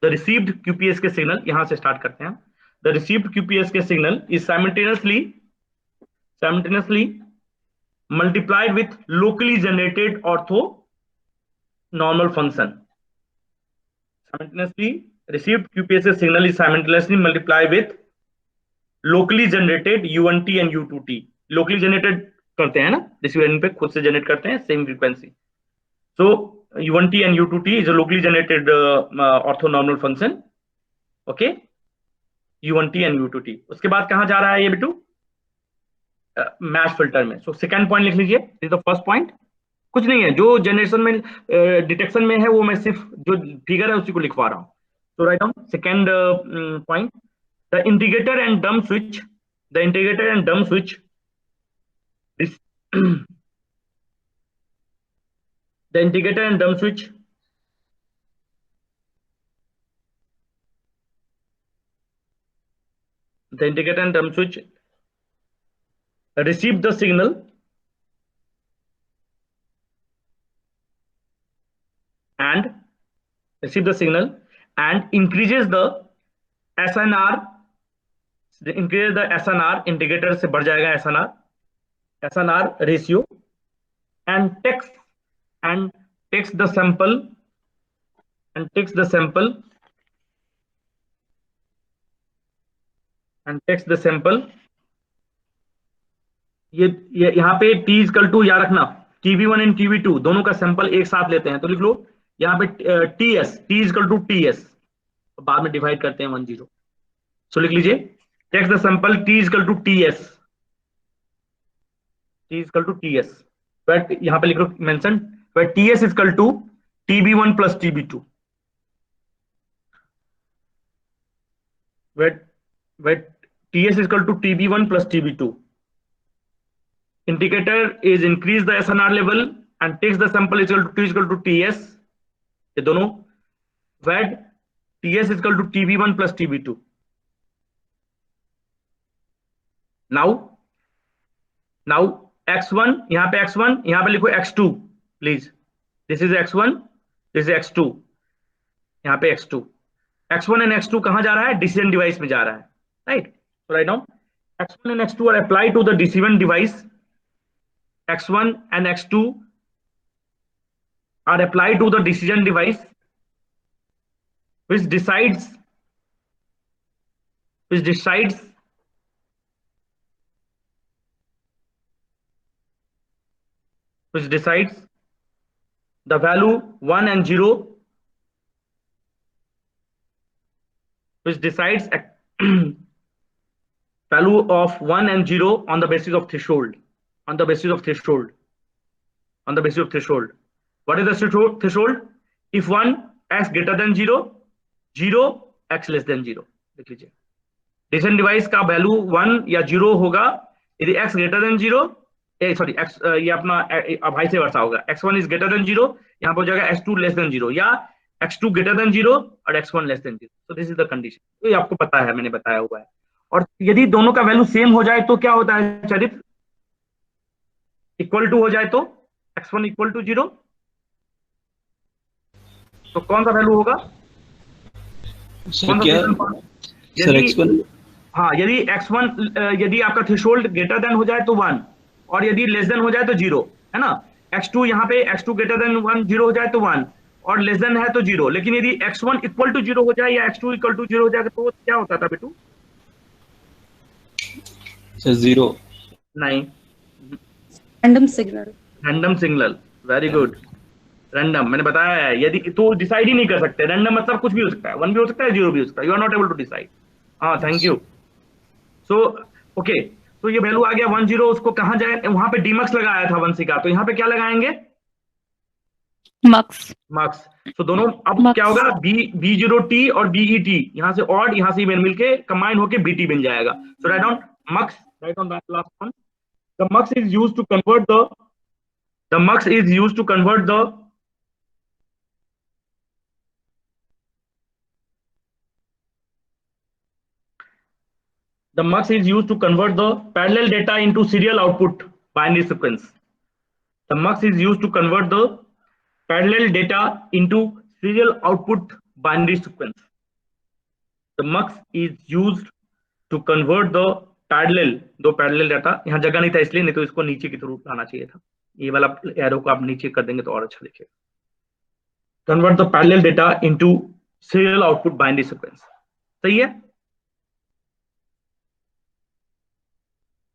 the received QPSK signal, यहाँ से स्टार्ट करते हैं। The received QPSK signal is simultaneously multiplied with locally generated orthonormal function. Simultaneously received QPSK signal is simultaneously multiplied with locally generated U1T and U2T. locally generated करते हैं ना, receiver and पे खुद से जनरेट करते हैं same frequency. So U1T and U2T is a locally generated orthonormal function. Okay, U1T and U2T. उसके बाद कहाँ जा रहा है ये बेटू? मैच फिल्टर में. सो सेकंड पॉइंट लिख लीजिए. This is the first point. कुछ नहीं है, जो जनरेशन में डिटेक्शन में है वो मैं सिर्फ जो फिगर है उसी को लिखवा रहा हूँ. So right down second point. The integrator and dump switch, the integrator and dump switch the integrator and dumb switch receive the signal and increases the SNR, integrator से बढ़ जाएगा SNR ratio, and takes the sample ये यहाँ पे t equal to याद रखना, TB1 and TB2 दोनों का सैंपल एक साथ लेते हैं. तो लिख लो यहाँ पे TS, t equal to TS, बाद में डिवाइड करते हैं 10. सो लिख लीजिए takes the sample t equal to TS, but यहाँ पे लिख लो mention where TS is equal to TB1 plus TB2. Where TS is equal to TB1 plus TB2. Indicator is increase the SNR level and takes the sample is equal to TS. ये दोनों where TS is equal to TB1 plus TB2. Now X1, यहाँ पे X1, यहाँ पे लिखो X2 please. This is X1, this is X2, यहाँ पे X2. X1 and X2 कहाँ जा रहा है? डिसीजन डिवाइस में जा रहा है, right. So right down X1 and X2 are applied to the decision device. X1 and X2 are applied to the decision device which decides the value 1 and 0, which decides value of 1 and 0 on the basis of threshold. What is the threshold? If 1 x greater than 0, 0 x less than 0. देख लीजिए decision device का value 1 या 0 होगा यदि x greater than 0, sorry x ये अपना भाई से वर्षा होगा. x1 is greater than 0, यहाँ पर हो जाएगा x2 less than 0, या x2 greater than 0 और x1 less than 0. So this is the condition. तो ये आपको पता है, मैंने बताया हुआ है. और यदि दोनों का वैल्यू सेम हो जाए तो क्या होता है चरित्र? इक्वल टू हो जाए तो x1 इक्वल टू 0, तो कौन सा वैल्यू होगा? यदि x1 यदि आपका थ्रेशोल्ड ग्रेटर देन हो जाए तो 1, और यदि लेस देन हो जाए तो 0, है ना. x2 यहाँ पे x2 ग्रेटर देन 1 0 हो जाए तो 1, और लेस देन है तो 0. लेकिन यदि x1 इक्वल टू 0 हो जाए या x2 इक्वल टू 0 हो जाएगा तो क्या होता था बेटू? 0. नहीं, random signal. Very good. Random मैंने बताया है. यदि तो डिसाइड ही नहीं कर सकते. रैंडम मतलब कुछ भी हो सकता है, 1 भी हो सकता है, 0 भी हो सकता है. You are not able to decide. हाँ, थैंक यू. सो ओके, तो ये वैल्यू आ गया 1 0. उसको कहाँ जाए? वहां पे डीमक्स लगाया था वंशी का, तो यहाँ पे क्या लगाएंगे? मक्स. तो दोनों अब क्या होगा? B0T और BET, यहाँ से ऑड, यहाँ से इवन मिलके कंबाइन होके BT बन जाएगा. So right down mux, right on that last one. The mux is used to convert the mux is used to convert the parallel data into serial output binary sequence. The mux is used to convert the parallel data into serial output binary sequence. The mux is used to convert the parallel, दो parallel data, यहाँ जगह नहीं था इसलिए, नहीं तो इसको नीचे की तरफ लाना चाहिए था, ये वाला एरो को आप नीचे कर देंगे तो और अच्छा दिखेगा। Convert the parallel data into serial output binary sequence, सही है।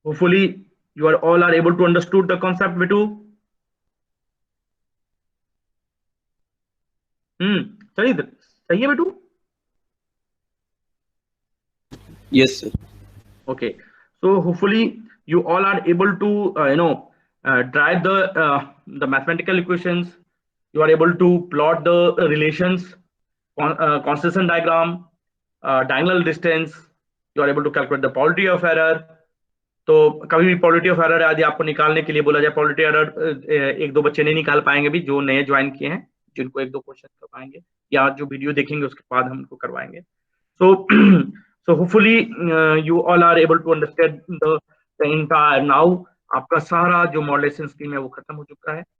Hopefully you are all are able to understood the concept, Vitu. सही है बेटू? Yes sir. Okay, so hopefully you all are able to drive the mathematical equations. You are able to plot the relations, constellation diagram, diagonal distance. You are able to calculate the probability of error. तो कभी भी polity of error यदि आपको निकालने के लिए बोला जाए, पॉलिटी एरर एक दो बच्चे नहीं निकाल पाएंगे भी, जो नए ज्वाइन किए हैं, जिनको एक दो क्वेश्चन करवाएंगे या जो वीडियो देखेंगे उसके बाद हम उनको करवाएंगे। So hopefully you all are able to understand the entire. Now आपका सारा जो मॉडलेशन स्कीम है वो खत्म हो चुका है।